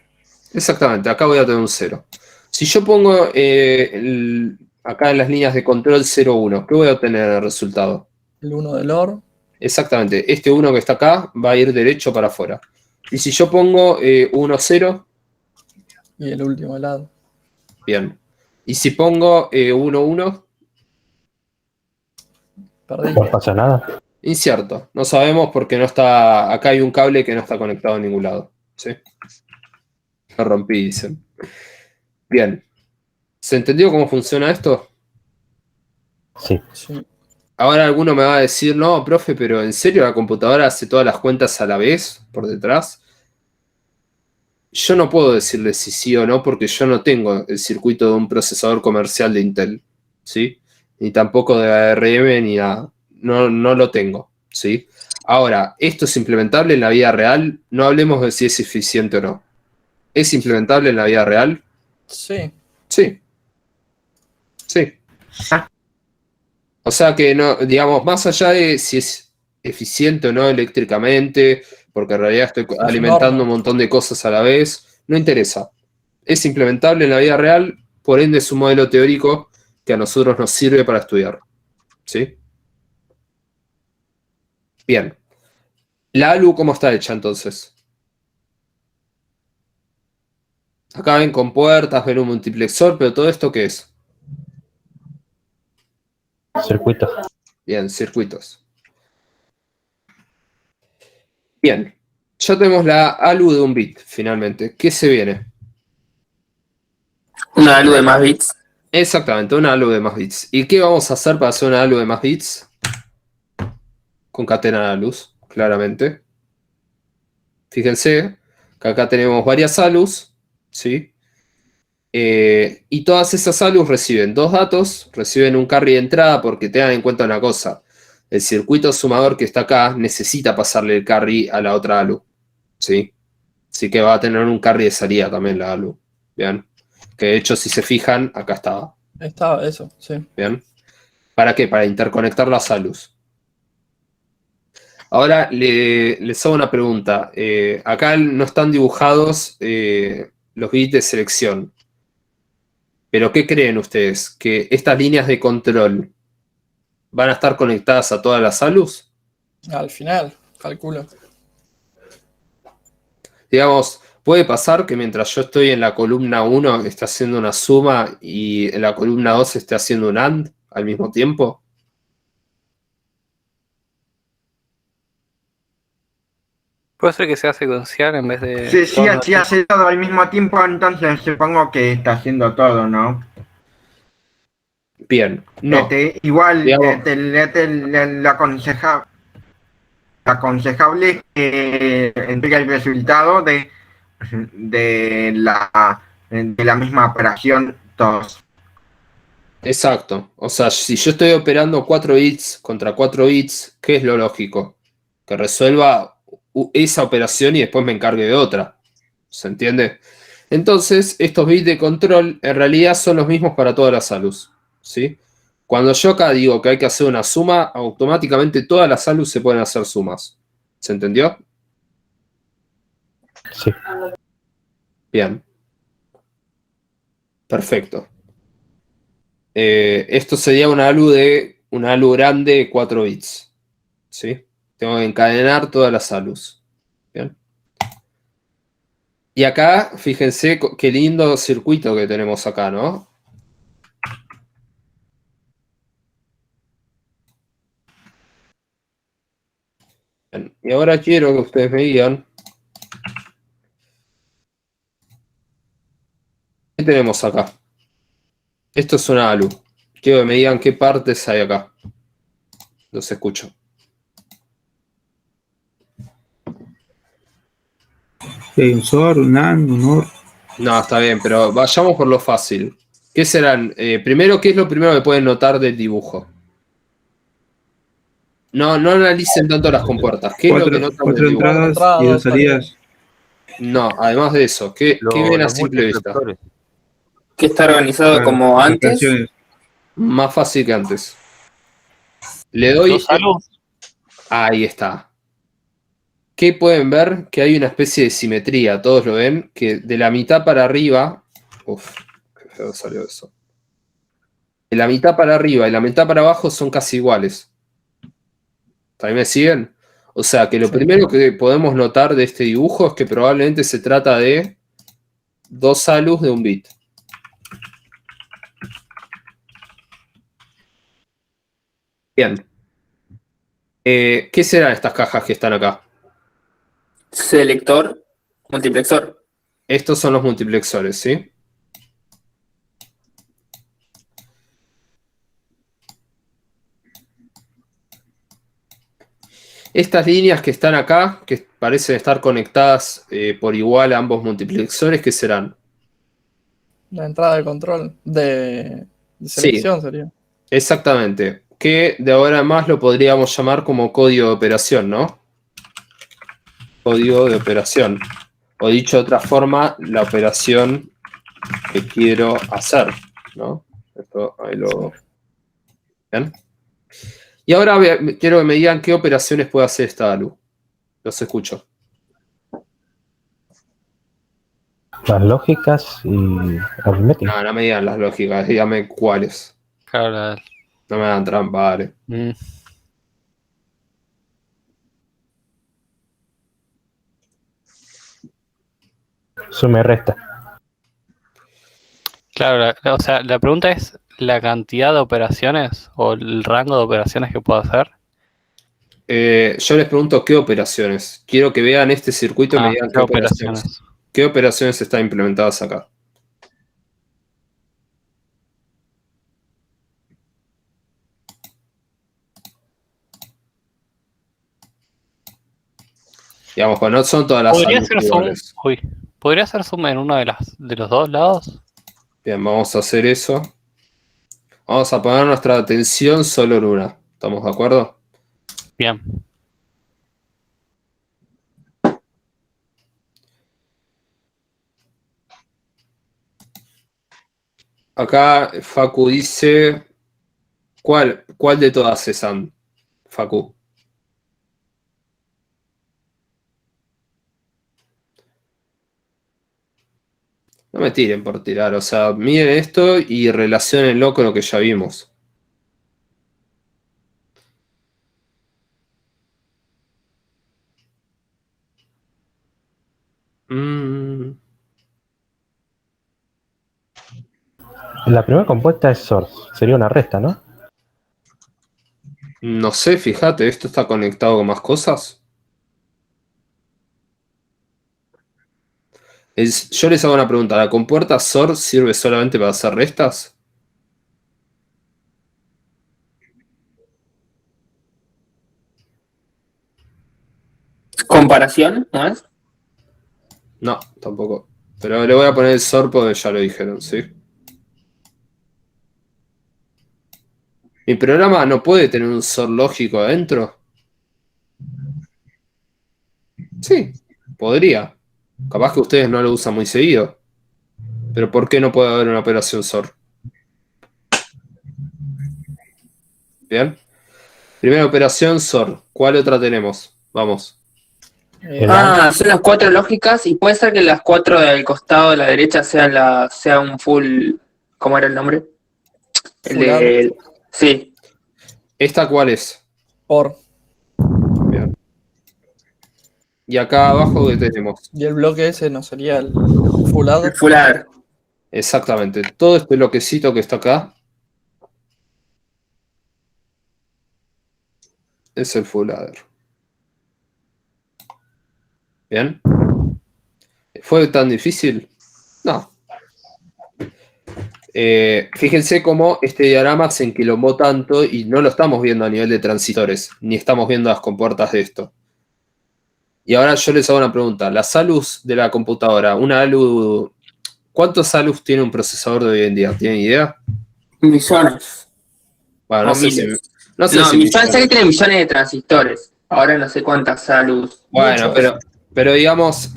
Exactamente, acá voy a tener un 0. Si yo pongo acá en las líneas de control 0, 1, ¿qué voy a obtener en el resultado? El 1 del OR. Exactamente, este 1 que está acá va a ir derecho para afuera. Y si yo pongo 1, 0. Y el último lado. Bien. Y si pongo 1, 1. Perdí. No pasa nada. Incierto. No sabemos porque no está. Acá hay un cable que no está conectado a ningún lado. ¿Sí? Lo rompí, dicen. Bien. ¿Se entendió cómo funciona esto? Sí. Sí. Ahora alguno me va a decir, no, profe, pero ¿en serio la computadora hace todas las cuentas a la vez por detrás? Yo no puedo decirle si sí o no porque yo no tengo el circuito de un procesador comercial de Intel, ¿sí? Ni tampoco de ARM ni nada. No lo tengo, ¿sí? Ahora, ¿esto es implementable en la vida real? No hablemos de si es eficiente o no. ¿Es implementable en la vida real? Sí. Sí. Sí. O sea que no, digamos, más allá de si es eficiente o no eléctricamente, porque en realidad estoy alimentando un montón de cosas a la vez, no interesa. Es implementable en la vida real, por ende es un modelo teórico que a nosotros nos sirve para estudiar. ¿Sí? Bien. ¿La ALU cómo está hecha entonces? Acá ven con puertas, ven un multiplexor, pero ¿todo esto qué es? Circuitos. Bien, circuitos. Bien. Ya tenemos la ALU de un bit, finalmente. ¿Qué se viene? Una ALU de más bits. Exactamente, una ALU de más bits. ¿Y qué vamos a hacer para hacer una ALU de más bits? Concatenar ALUs, claramente. Fíjense que acá tenemos varias ALUs, ¿sí? Y todas esas ALUs reciben dos datos, reciben un carry de entrada porque tengan en cuenta una cosa. El circuito sumador que está acá necesita pasarle el carry a la otra ALU, ¿sí? Así que va a tener un carry de salida también la ALU, ¿bien? Que de hecho, si se fijan, acá estaba. Estaba eso, sí. ¿Bien? ¿Para qué? Para interconectar las ALUs. Ahora les hago una pregunta. Acá no están dibujados los bits de selección. ¿Pero qué creen ustedes? ¿Que estas líneas de control van a estar conectadas a todas las ALUs? Al final, calculo. Digamos, puede pasar que mientras yo estoy en la columna 1 esté haciendo una suma y en la columna 2 esté haciendo un AND al mismo tiempo. Puede ser que sea secuencial en vez de... Sí, sí, hace todo al mismo tiempo, entonces supongo que está haciendo todo, ¿no? Bien, no. Igual, Digamos, lo aconsejable es que entregue el resultado de la misma operación todos. exacto. O sea, si yo estoy operando 4 bits contra 4 bits, ¿qué es lo lógico? Que resuelva esa operación y después me encargue de otra. ¿Se entiende? Entonces, estos bits de control en realidad son los mismos para todas las ALUs, ¿sí? Cuando yo acá digo que hay que hacer una suma, automáticamente todas las ALUs se pueden hacer sumas. ¿Se entendió? Sí. Bien. Perfecto. Esto sería una ALU grande de 4 bits. ¿Sí? Tengo que encadenar todas las ALUs. Bien. Y acá, fíjense qué lindo circuito que tenemos acá, ¿no? Bien. Y ahora quiero que ustedes me digan ¿qué tenemos acá? Esto es una ALU. Quiero que me digan qué partes hay acá. Los escucho. Un SOR, un AND, un OR. No, está bien, pero vayamos por lo fácil. ¿Qué serán? Primero, ¿qué es lo primero que pueden notar del dibujo? No analicen tanto las compuertas. ¿Qué es lo que notan del dibujo? Cuatro entradas y dos salidas. No, además de eso, ¿qué ven a simple vista? Que está organizado como antes. Más fácil que antes. Le doy... Ahí está. ¿Qué pueden ver? Que hay una especie de simetría, todos lo ven, que de la mitad para arriba... Uf, qué feo salió eso. De la mitad para arriba y la mitad para abajo son casi iguales. ¿También me siguen? O sea, que lo primero que podemos notar de este dibujo es que probablemente se trata de dos ALUs de un bit. Bien. ¿Qué serán estas cajas que están acá? Selector, multiplexor. Estos son los multiplexores, ¿sí? Estas líneas que están acá, que parecen estar conectadas por igual a ambos multiplexores, ¿qué serán? La entrada de control de selección sería. Exactamente. que de ahora en más lo podríamos llamar como código de operación, ¿no? Código de operación. O dicho de otra forma, la operación que quiero hacer, ¿no? Esto ahí lo... ¿Bien? Y ahora quiero que me digan qué operaciones puede hacer esta ALU. Los escucho. Las lógicas y aritméticas. No, no me digan las lógicas, dígame cuáles. Claro, No me hagan trampa, vale. Suma y resta. Claro, o sea, la pregunta es la cantidad de operaciones o el rango de operaciones que puedo hacer. Yo les pregunto qué operaciones. Quiero que vean este circuito y me digan qué operaciones. ¿Qué operaciones están implementadas acá? Digamos, pues no son todas las ¿Podría ALUs ser iguales. ¿Podría ser suma en uno de los dos lados? Bien, vamos a hacer eso. Vamos a poner nuestra atención solo en una. ¿Estamos de acuerdo? Bien. Acá Facu dice... ¿Cuál de todas cesan, Facu? No me tiren por tirar, o sea, miren esto y relaciónenlo con lo que ya vimos. La primera compuesta es source. Sería una resta, ¿no? No sé, fíjate, ¿esto está conectado con más cosas? Yo les hago una pregunta, ¿la compuerta SOR sirve solamente para hacer restas? ¿Comparación? ¿No es? No, tampoco. Pero le voy a poner el SOR porque ya lo dijeron, ¿sí? ¿Mi programa no puede tener un SOR lógico adentro? Sí, podría. Capaz que ustedes no lo usan muy seguido. Pero ¿por qué no puede haber una operación SOR? Bien. Primera operación SOR. ¿Cuál otra tenemos? Vamos. Son las 4 lógicas y puede ser que las 4 del costado de la derecha sea un full... ¿Cómo era el nombre? Sí. ¿Esta cuál es? OR. Bien. Y acá abajo, ¿qué tenemos? Y el bloque ese no sería el full adder. Full adder. Exactamente. Todo este bloquecito que está acá es el full adder. Bien. ¿Fue tan difícil? No. Fíjense cómo este diagrama se enquilombó tanto y no lo estamos viendo a nivel de transistores, ni estamos viendo las compuertas de esto. Y ahora yo les hago una pregunta. Las ALUs de la computadora, una ALU... ¿Cuántos ALUs tiene un procesador de hoy en día? ¿Tienen idea? Millones. Bueno, O no sé miles. si... No sé si millones. Sé que tiene millones de transistores. Ahora no sé cuántas ALUs. Bueno, pero digamos,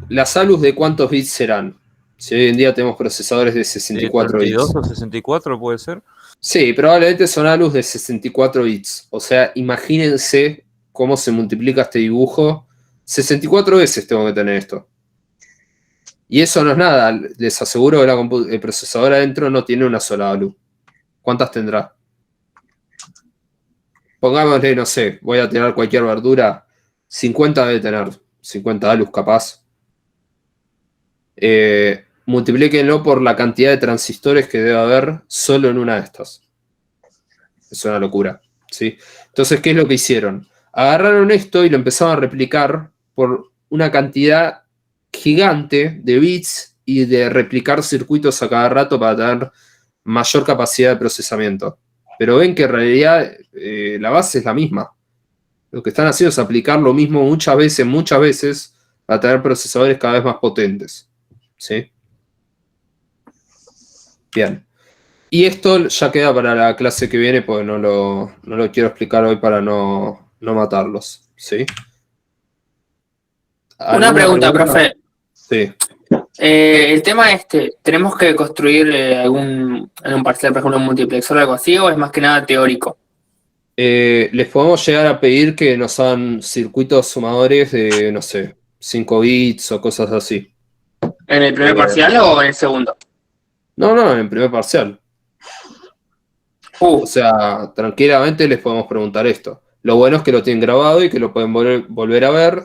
las ALUs de cuántos bits serán. Si hoy en día tenemos procesadores de 64 bits. 32 o 64 puede ser. Sí, probablemente son ALUs de 64 bits. O sea, imagínense cómo se multiplica este dibujo. 64 veces tengo que tener esto. Y eso no es nada. Les aseguro que el procesador adentro no tiene una sola ALU. ¿Cuántas tendrá? Pongámosle, no sé, voy a tirar cualquier verdura. 50 debe tener. 50 ALUs capaz. Multiplíquenlo por la cantidad de transistores que debe haber solo en una de estas. Es una locura, ¿sí? Entonces, ¿qué es lo que hicieron? Agarraron esto y lo empezaron a replicar por una cantidad gigante de bits y de replicar circuitos a cada rato para tener mayor capacidad de procesamiento. Pero ven que en realidad la base es la misma. Lo que están haciendo es aplicar lo mismo muchas veces, para tener procesadores cada vez más potentes. ¿Sí? Bien. Y esto ya queda para la clase que viene, porque no lo quiero explicar hoy para no matarlos, ¿sí? Una pregunta, profe. Sí. El tema ¿tenemos que construir en un parcial, por ejemplo, un multiplexor o algo así, o es más que nada teórico? Les podemos llegar a pedir que nos hagan circuitos sumadores de, no sé, 5 bits o cosas así. ¿En el primer parcial o en el segundo? No, en el primer parcial. O sea, tranquilamente les podemos preguntar esto. Lo bueno es que lo tienen grabado y que lo pueden volver a ver.